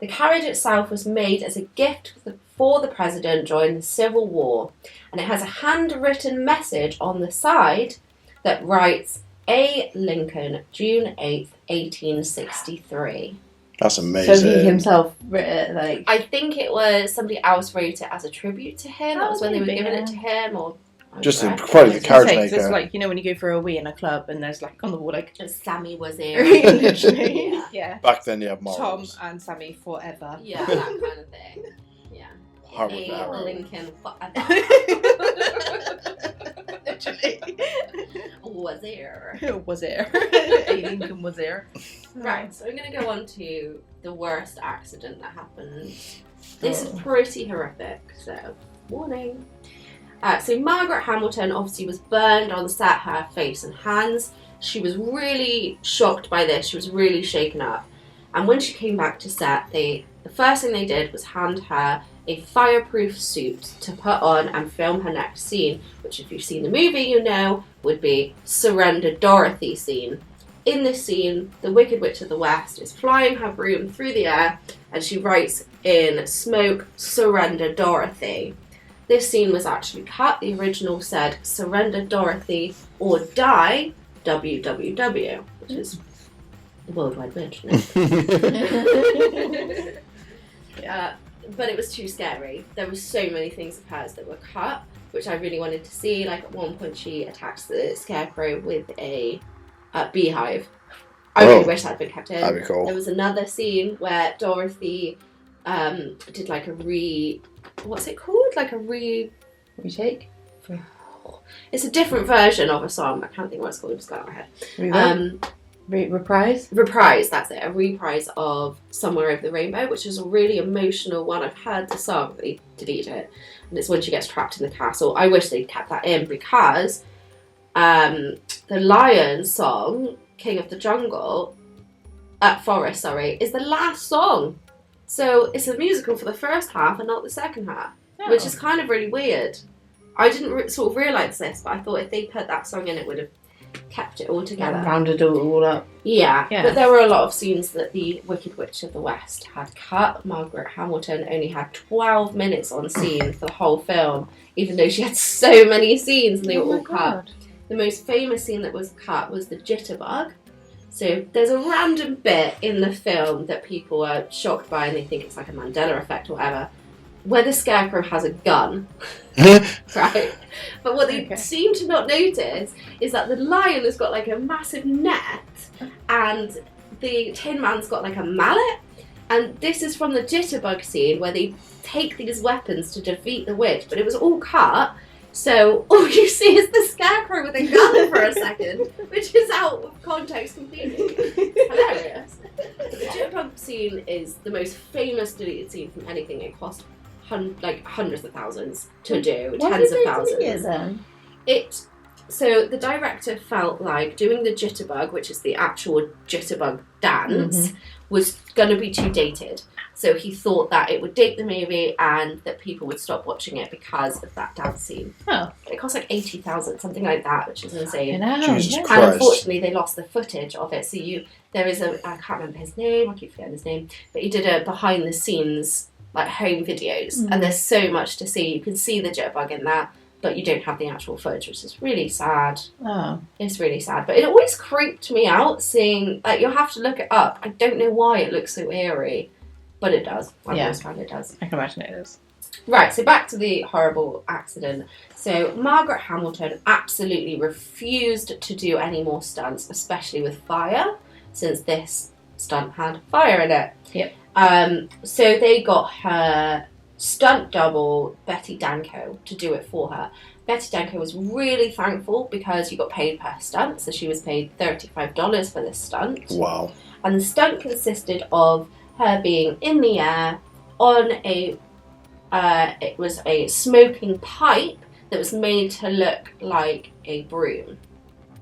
S2: The carriage itself was made as a gift for the president during the Civil War, and it has a handwritten message on the side that writes, A. Lincoln, June 8th, 1863.
S1: That's amazing.
S4: So he himself wrote it, like...
S2: I think it was somebody else wrote it as a tribute to him. That was when they were
S4: maybe,
S2: giving
S4: yeah.
S2: it to him, or
S1: Just
S2: whatever.
S1: probably the
S4: I was
S1: carriage
S4: gonna say, 'cause
S1: maker.
S4: it's like, you know, when you go for a wee in a club and there's like on the wall, like...
S2: And Sammy was there.
S4: Literally.
S2: Yeah.
S4: Yeah.
S1: Back then, you have
S4: Tom
S1: morals.
S4: and Sammy forever.
S2: Yeah, that kind of thing. Yeah.
S1: Heart with
S2: A.
S1: arrow.
S2: Lincoln
S4: Literally.
S2: was there.
S4: Was there. A. Lincoln was there.
S2: Right, so I'm going to go on to the worst accident that happened. This is pretty horrific, so warning. So Margaret Hamilton obviously was burned on the set, her face and hands. She was really shocked by this. She was really shaken up. And when she came back to set, the first thing they did was hand her a fireproof suit to put on and film her next scene, which if you've seen the movie, you know, would be Surrender Dorothy scene. In this scene, the Wicked Witch of the West is flying her broom through the air, and she writes in smoke, Surrender Dorothy. This scene was actually cut. The original said, Surrender Dorothy or die, WWW, which is the World Wide Web, isn't it? But it was too scary. There were so many things of hers that were cut, which I really wanted to see. Like at one point she attacks the scarecrow with a beehive. I really wish that had been kept in.
S1: That'd be cool.
S2: There was another scene where Dorothy did like what's it called? Like a
S4: Retake?
S2: it's a different version of a song. I can't think what it's called, it's got out of my head.
S4: Reverb? Reprise?
S2: Reprise, that's it. A reprise of Somewhere Over the Rainbow, which is a really emotional one. I've heard the song, but they deleted it. And it's when she gets trapped in the castle. I wish they'd kept that in because the Lion song, King of the Jungle, Forest, is the last song. So it's a musical for the first half and not the second half, which is kind of really weird. I didn't sort of realise this, but I thought if they put that song in, it would have kept it all together.
S4: Rounded it all up.
S2: Yeah,
S4: Yeah.
S2: but there were a lot of scenes that the Wicked Witch of the West had cut. Margaret Hamilton only had 12 minutes on scene for the whole film, even though she had so many scenes and they were all cut. The most famous scene that was cut was the jitterbug. So there's a random bit in the film that people are shocked by and they think it's like a Mandela effect or whatever. where the Scarecrow has a gun, right? But what they seem to not notice is that the lion has got like a massive net, and the Tin Man's got like a mallet. And this is from the Jitterbug scene where they take these weapons to defeat the witch, but it was all cut. So all you see is the Scarecrow with a gun for a second, which is out of context completely. Hilarious. The Jitterbug scene is the most famous deleted scene from anything. It cost hundreds of thousands to do, tens of thousands. So the director felt like doing the Jitterbug, which is the actual Jitterbug dance, was going to be too dated. So he thought that it would date the movie and that people would stop watching it because of that dance scene. Oh. It cost like 80,000, something like that, which is insane.
S1: Jesus Christ.
S2: And unfortunately, they lost the footage of it. So there is I can't remember his name, I keep forgetting his name, but he did a behind the scenes, like home videos. And there's so much to see. You can see the Jitterbug in that, but you don't have the actual footage, which is really sad. Oh. It's really sad. But it always creeped me out seeing, like, you'll have to look it up. I don't know why it looks so eerie, but it does. I always found it does.
S4: I can imagine it is.
S2: Right, so back to the horrible accident. So Margaret Hamilton absolutely refused to do any more stunts, especially with fire, since this stunt had fire in it.
S4: Yep.
S2: So they got her stunt double, Betty Danko, to do it for her. Betty Danko was really thankful because you got paid per stunt, so she was paid $35 for this stunt.
S1: Wow.
S2: And the stunt consisted of her being in the air on it was a smoking pipe that was made to look like a broom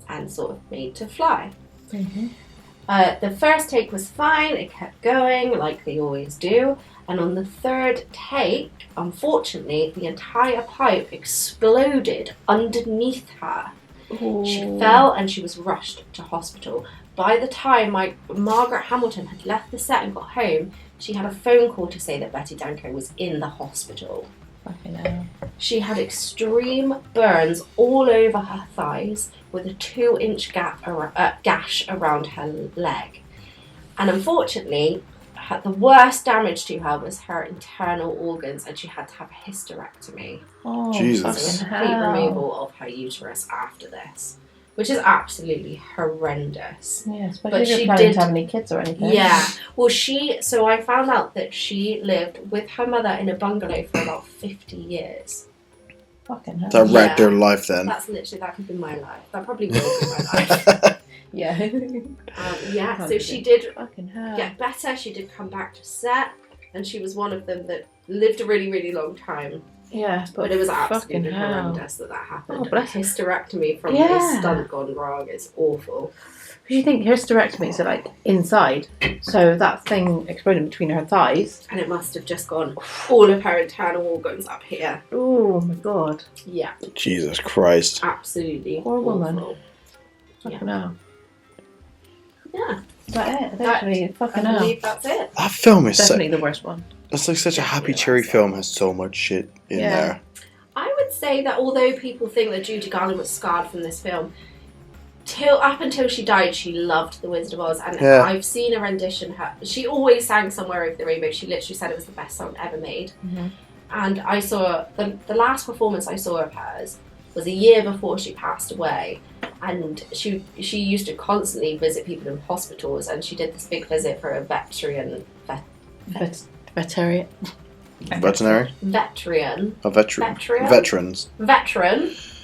S2: and sort of made to fly. The first take was fine, it kept going like they always do. And on the third take, unfortunately, the entire pipe exploded underneath her. Ooh. She fell and she was rushed to hospital. By the time Margaret Hamilton had left the set and got home, she had a phone call to say that Betty Danko was in the hospital.
S4: Fucking hell.
S2: She had extreme burns all over her thighs with a 2-inch gash around her leg. And unfortunately, the worst damage to her was her internal organs, and she had to have a hysterectomy.
S4: Oh,
S1: Jesus.
S2: So a complete removal of her uterus after this, which is absolutely horrendous.
S4: Yeah, especially if you're planning to have any kids or anything.
S2: Yeah. Well, so I found out that she lived with her mother in a bungalow for about 50 years.
S4: Fucking hell.
S1: That wrecked their life then.
S2: That could be my life. That probably will be my life.
S4: Yeah.
S2: So she did get better. She did come back to set, and she was one of them that lived a really, really long time.
S4: Yeah,
S2: but it was absolutely horrendous that happened.
S4: Oh, bless her.
S2: Hysterectomy from a stunt gone wrong is awful.
S4: Because you think hysterectomies are like inside, so that thing exploded between her thighs,
S2: and it must have just gone all of her internal organs up here.
S4: Oh my god.
S2: Yeah.
S1: Jesus Christ.
S2: Absolutely.
S4: Poor woman.
S2: Fucking
S4: hell.
S2: Yeah.
S4: Is that it? Literally, fucking hell.
S2: I believe that's it.
S1: That film is
S4: definitely the worst one.
S1: It's like such a happy, cheery film. Has so much shit in there.
S2: I would say that although people think that Judy Garland was scarred from this film, up until she died, she loved The Wizard of Oz, and I've seen a rendition. She always sang Somewhere Over the Rainbow. She literally said it was the best song ever made. And I saw the last performance I saw of hers was a year before she passed away, and she used to constantly visit people in hospitals, and she did this big visit for a veterinary.
S1: Veteran.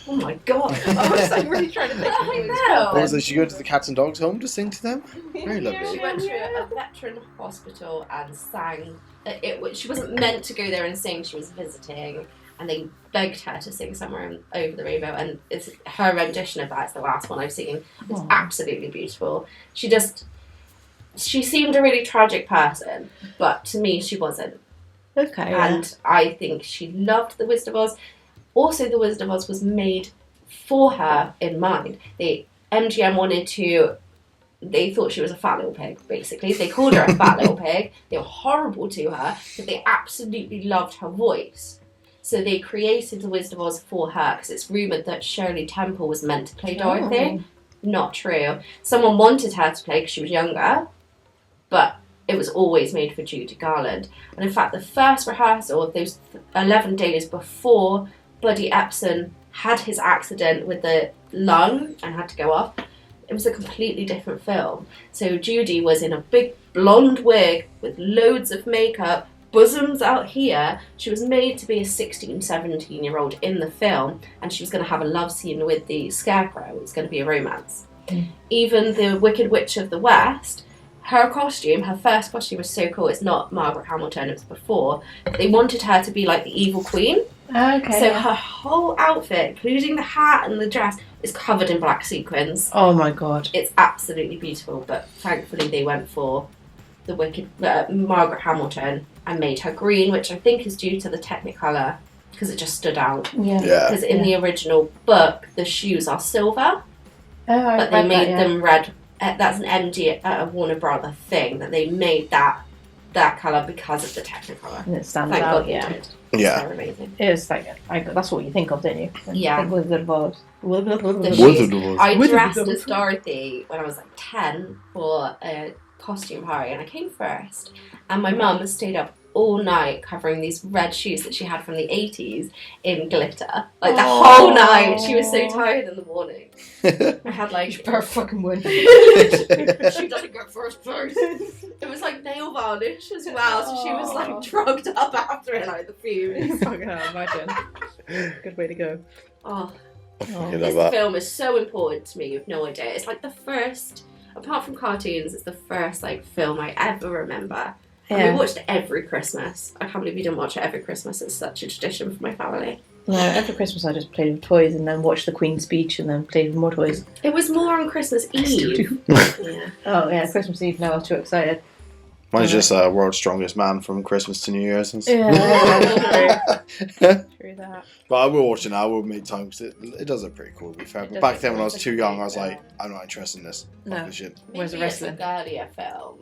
S2: Oh my god! I was like really trying to think.
S1: What was it? She go to the cats and dogs home to sing to them? Very lovely.
S2: She went to a veteran hospital and sang. She wasn't meant to go there and sing. She was visiting, and they begged her to sing Somewhere Over the Rainbow. And it's her rendition of that is the last one I've seen. It's absolutely beautiful. She seemed a really tragic person, but to me she wasn't.
S4: Okay.
S2: And I think she loved The Wizard of Oz. Also, The Wizard of Oz was made for her in mind. MGM they thought she was a fat little pig, basically. They called her a fat little pig. They were horrible to her, but they absolutely loved her voice. So they created The Wizard of Oz for her, because it's rumoured that Shirley Temple was meant to play Dorothy. Not true. Someone wanted her to play because she was younger, but it was always made for Judy Garland. And in fact, the first rehearsal of those 11 days before Buddy Epson had his accident with the lung and had to go off, it was a completely different film. So Judy was in a big blonde wig with loads of makeup, bosoms out here. She was made to be a 16, 17-year-old in the film, and she was going to have a love scene with the Scarecrow. It was going to be a romance. Even the Wicked Witch of the West, her first costume was so cool. It's not Margaret Hamilton, it was before. They wanted her to be like the evil queen.
S4: Okay.
S2: So her whole outfit, including the hat and the dress, is covered in black sequins.
S4: Oh my god.
S2: It's absolutely beautiful, but thankfully they went for the Margaret Hamilton and made her green, which I think is due to the Technicolor, because it just stood out.
S4: Yeah.
S2: Because in the original book, the shoes are silver, but they made them red. That's an MG, a Warner Brother thing, that they made that colour because of the Technicolor.
S4: And it stands
S2: Thank
S4: out,
S2: God they
S4: yeah.
S2: did.
S1: Yeah.
S2: They're amazing.
S4: It is like, that's what you think of, don't you?
S2: Yeah.
S4: Think with the vibes.
S2: The shoes. I dressed as Dorothy when I was like 10 for a costume party, and I came first. And my mum stayed up all night covering these red shoes that she had from the 80s in glitter. Like the whole night. She was so tired in the morning. I had like...
S4: You better fucking win.
S2: She doesn't go first. It was like nail varnish as well, so she was like drugged up after it, like the fumes.
S4: Fucking hell, imagine. Good way to go.
S2: This film is so important to me, you've no idea. It's like the first, apart from cartoons, it's the first like film I ever remember.
S4: Yeah.
S2: And we watched it every Christmas. I can't believe we didn't watch it every Christmas. It's such a tradition for my family.
S4: No, every Christmas I just played with toys and then watched the Queen's speech and then played with more toys.
S2: It was more on Christmas Eve. Yeah.
S4: Oh yeah, Christmas Eve now I was too excited.
S1: Mine's just World's Strongest Man from Christmas to New Year's. And
S4: Yeah, true that.
S1: But I will watch it now. I will make time because it does look pretty cool, to be fair. But back then when I was too young, I was like, I'm not interested in this.
S4: No.
S1: Fuck this shit.
S4: Where's the
S2: Maybe it's
S4: wrestling?
S2: a girlier film.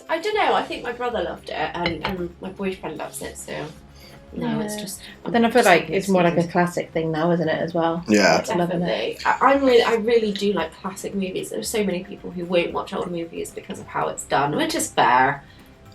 S2: I don't know. I think my brother loved it, and my boyfriend loves it. So no, it's just.
S4: But then I feel like it's more like a classic thing now, isn't it? As well.
S1: Yeah.
S2: Definitely. I really do like classic movies. There's so many people who won't watch old movies because of how it's done, which is fair.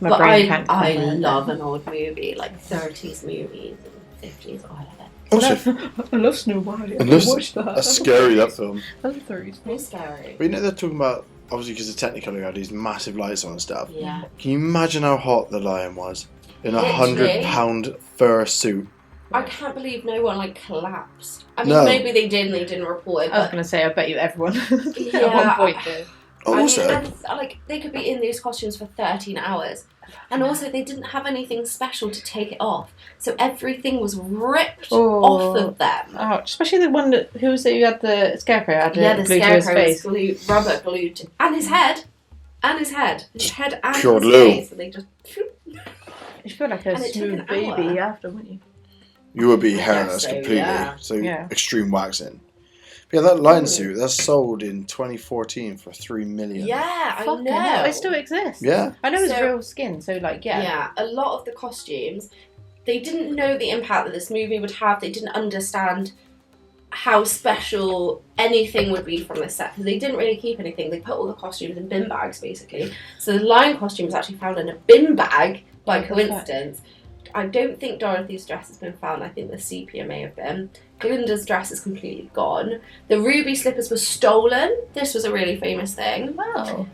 S4: My
S2: But
S4: brain can't
S2: I
S4: comprehend
S2: love
S4: it.
S2: an old movie, like 30s movies and 50s. Oh, I love it.
S1: Also,
S4: I love Snow White.
S1: I love that's scary, that film.
S4: That's 30s.
S2: It's scary.
S1: But you know they're talking about, obviously because the Technicolor had these massive lights on and stuff.
S2: Yeah.
S1: Can you imagine how hot the lion was? In a
S2: Literally.
S1: 100-pound fur suit.
S2: I can't believe no one like collapsed. I mean,
S1: No.
S2: maybe they did and they didn't report it.
S4: I was
S2: But
S4: going to say, I bet you everyone at
S2: Yeah.
S4: one point did.
S1: Also,
S2: I mean, and, like they could be in those costumes for 13 hours, and also they didn't have anything special to take it off, so everything was ripped off of them.
S4: Oh, especially the one that who was it? You had the Scarecrow. Had
S2: Yeah,
S4: it
S2: the
S4: glued to his
S2: Scarecrow was
S4: face.
S2: rubber glued to, and his head, and his head and
S1: Pure
S2: his
S1: glue.
S2: face, and they just.
S4: You feel like a
S2: And it took
S4: smooth
S2: an
S4: baby
S2: hour.
S4: after, wouldn't you?
S1: you would be
S2: I
S1: hairless
S2: guess so,
S1: completely.
S2: yeah.
S1: So
S4: Yeah.
S1: extreme waxing. But yeah, that lion suit, that's sold in 2014 for $3 million.
S2: Yeah, I
S4: Fucking
S2: know.
S4: hell, it still exists.
S1: Yeah.
S4: I know it's
S2: So-
S4: real skin, so like
S2: Yeah, a lot of the costumes, they didn't know the impact that this movie would have. They didn't understand how special anything would be from this set, because they didn't really keep anything. They put all the costumes in bin bags, basically. So the lion costume was actually found in a bin bag by coincidence. I don't think Dorothy's dress has been found. I think the sepia may have been. Glinda's dress is completely gone. The ruby slippers were stolen. This was a really famous thing.
S4: Wow.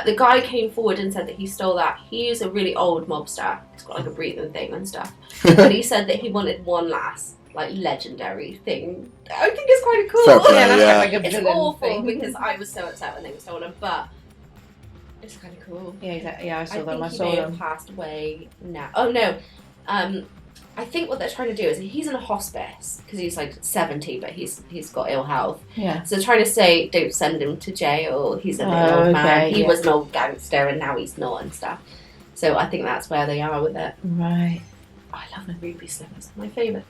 S2: The guy came forward and said that he stole that. He's a really old mobster. He's got like a breathing thing and stuff. But he said that he wanted one last, like, legendary thing. I think it's quite cool.
S1: Fair play,
S4: Yeah, that's
S1: yeah.
S4: like a
S2: It's
S4: villain
S2: awful
S4: thing.
S2: because I was so upset when they were stolen, but it's kind of cool.
S4: Yeah, exactly. Yeah, I
S2: I
S4: saw them.
S2: think
S4: I
S2: he
S4: saw
S2: may have
S4: them.
S2: passed away now. Oh no, I think what they're trying to do is he's in a hospice because he's like 70, but he's got ill health.
S4: Yeah.
S2: So they're trying to say don't send him to jail. He's an
S4: Oh,
S2: old man.
S4: okay,
S2: He
S4: yeah.
S2: was an old gangster, and now he's not and stuff. So I think that's where they are with it.
S4: Right.
S2: I love the ruby slippers. My favourite.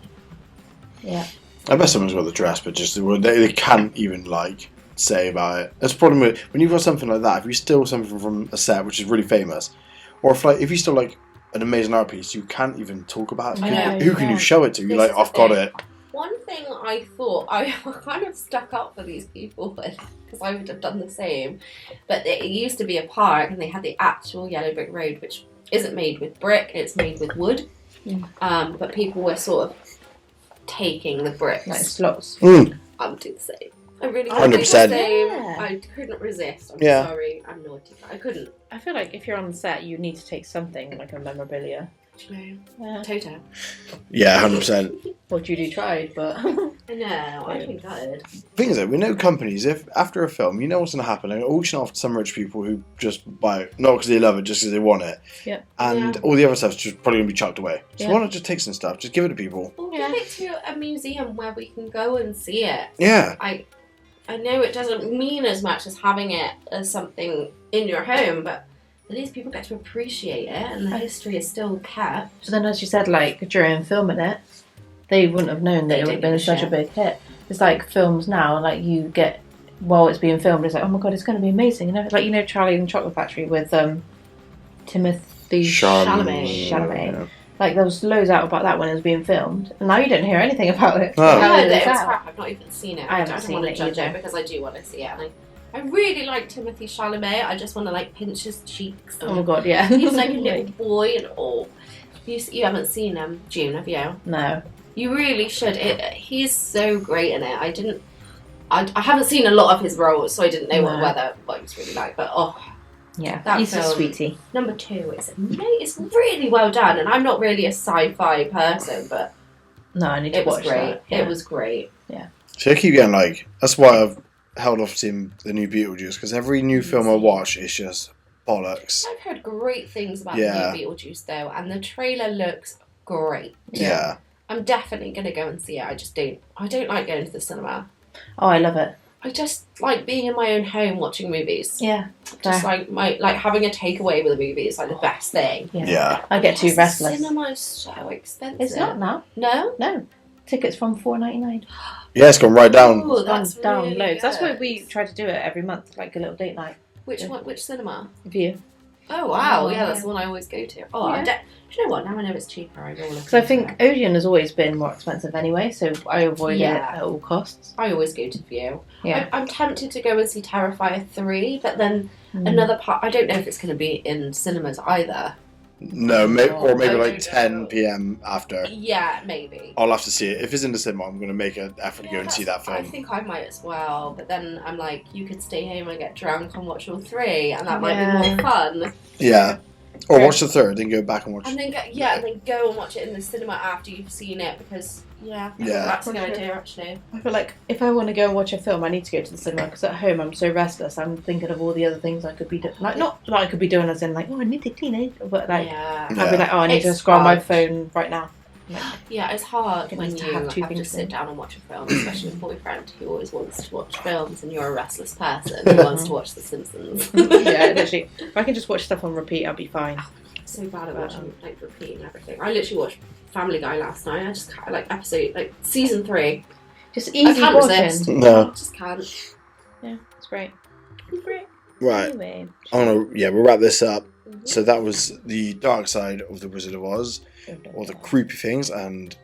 S4: Yeah.
S1: I bet someone's got the dress, but just they can't even like say about it. That's the problem with when you've got something like that. If you steal something from a set which is really famous, or if you steal like an amazing art piece, you can't even talk about it.
S4: I know,
S1: Who can you
S4: yeah.
S1: show it to? You're
S2: This
S1: like,
S2: is the
S1: I've got
S2: thing.
S1: it.
S2: One thing I thought, I kind of stuck up for these people because I would have done the same. But it used to be a park and they had the actual yellow brick road, which isn't made with brick, it's made with wood. But people were sort of taking the bricks.
S4: Like slots.
S2: I would do the same. I really would do the
S1: 100%.
S2: same.
S4: Yeah.
S2: I couldn't resist. I'm
S1: Yeah.
S2: sorry, I'm naughty. I couldn't.
S4: I feel like if you're on the set, you need to take something like a memorabilia.
S2: Yeah. Toto.
S1: Yeah, 100%.
S4: What Judy tried, but
S2: I know, I'd be gutted.
S1: Thing is, though, we know companies, if after a film, you know what's going to happen, and auction off to some rich people who just buy it, not because they love it, just because they want it.
S4: Yeah.
S1: And
S2: Yeah.
S1: all the other stuff's just probably going to be chucked away. So
S4: Yeah.
S1: why not just take some stuff, just give it to people?
S2: Or give it to a museum where we can go and see it.
S1: Yeah.
S2: I know it doesn't mean as much as having it as something in your home, but at least people get to appreciate it and the history is still kept.
S4: So then, as you said, like during filming it, they wouldn't have known that
S2: They
S4: it would have
S2: don't
S4: been
S2: give a
S4: such a big hit. It's like films now, like you get while it's being filmed, it's like, oh my god, it's going to be amazing. You know, like Charlie and the Chocolate Factory with Timothy Chalamet.
S1: Yeah.
S4: Like there was loads out about that when it was being filmed, and now you don't hear anything about it.
S1: Oh.
S2: I
S4: How
S2: heard
S4: it
S2: that it was
S4: out.
S2: crap. I've not even seen it.
S4: I
S2: I
S4: haven't
S2: don't
S4: seen
S2: want to
S4: it
S2: judge
S4: either.
S2: it because I do want to see it. And I really like Timothy Chalamet. I just want to like pinch his cheeks.
S4: Oh my god, yeah.
S2: He's like a little boy and all. You haven't seen him, June, have you?
S4: No.
S2: You really should. He's so great in it. I haven't seen a lot of his roles, so I didn't know what he was really like. But
S4: Yeah,
S2: that
S4: he's a
S2: film,
S4: sweetie.
S2: number 2, it's really well done. And I'm not really a sci-fi person, but
S4: No, I need to
S2: it was
S4: watch
S2: great.
S4: that. Yeah.
S2: It was great.
S1: So I keep getting like, that's why I've held off seeing the new Beetlejuice, because every new film I watch is just bollocks.
S2: I've heard great things about
S1: Yeah.
S2: the new Beetlejuice though, and the trailer looks great.
S1: Yeah.
S2: I'm definitely gonna go and see it. I don't like going to the cinema.
S4: Oh, I love it.
S2: I just like being in my own home watching movies.
S4: Yeah.
S2: Just
S4: fair.
S2: like having a takeaway with a movie is like the best thing.
S1: Yeah.
S4: I get too
S2: Yes,
S4: restless.
S2: Cinema is so expensive.
S4: It's not now.
S2: No?
S4: No. Tickets from $4.99.
S1: Yeah, it's gone right down.
S2: Ooh,
S4: It's gone
S2: that's
S4: down
S2: really
S4: loads. That's why
S2: good.
S4: we try to do it every month, like a little date night
S2: Which one? Which cinema?
S4: view.
S2: Oh wow!
S4: Oh,
S2: Yeah, that's
S4: yeah.
S2: the one I always go to. Oh,
S4: Yeah.
S2: do you know what? Now I know it's cheaper. I will.
S4: Because I think Odeon has always been more expensive anyway, so I avoid it at all costs.
S2: I always go to View.
S4: Yeah.
S2: I'm tempted to go and see Terrifier 3, but then
S4: Mm.
S2: another part. I don't know if it's going to be in cinemas either.
S1: No, or maybe
S2: I
S1: like
S2: don't
S1: 10
S2: know.
S1: p.m. after.
S2: Yeah, maybe.
S1: I'll have to see it. If it's in the cinema, I'm going to make an effort to go and see that
S2: I
S1: film.
S2: think I might as well, but then I'm like, you could stay home and get drunk and watch all 3, and that might
S4: Yeah.
S2: be more fun.
S1: Yeah. Or watch the third, then go back and watch.
S2: And then go and watch it in the cinema after you've seen it because I think
S1: Yeah.
S2: that's a good idea actually.
S4: I feel like if I want to go and watch a film, I need to go to the cinema because at home I'm so restless. I'm thinking of all the other things I could be doing. Like, not that I could be doing as in, like, oh, I need to clean it. But, like,
S2: Yeah.
S4: I'd be like, oh, I need to
S2: It's
S4: scroll my
S2: hard.
S4: phone right now. Like,
S2: Yeah, it's hard
S4: It
S2: when
S4: needs
S2: you
S4: to have
S2: have
S4: two
S2: to
S4: things
S2: sit
S4: in.
S2: down and watch a film, especially with a boyfriend who always wants to watch films and you're a restless person who wants to watch The Simpsons.
S4: yeah, literally. If I can just watch stuff on repeat, I'll be fine.
S2: So bad at watching, like, repeating everything. I literally watched Family Guy last night. I just can't, season 3.
S4: Just
S2: I
S4: easy
S2: can't
S4: watching.
S2: resist.
S1: No.
S2: I just can't.
S4: Yeah, it's great. It's great.
S1: Right.
S4: Anyway.
S1: We'll wrap this up. So that was the dark side of The Wizard of Oz, or the creepy things, and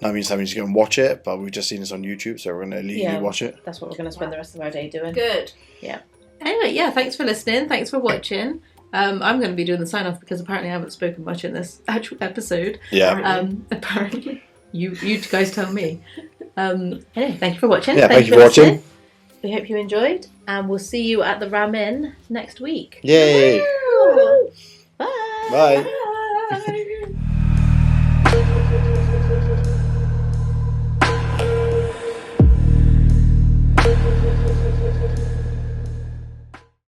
S1: that means having to go and watch it, but we've just seen this on YouTube, so we're going to legally watch it.
S4: That's what we're going to spend the rest of our day doing.
S2: Good.
S4: Anyway, yeah, thanks for listening. Thanks for watching. I'm going to be doing the sign off because apparently I haven't spoken much in this actual episode.
S1: Yeah.
S4: Apparently, you guys tell me. Anyway, thank you for watching.
S1: Yeah, thank you for watching.
S4: listening. We hope you enjoyed, and we'll see you at the Ramen next week.
S1: Yay.
S4: Bye.
S1: Bye.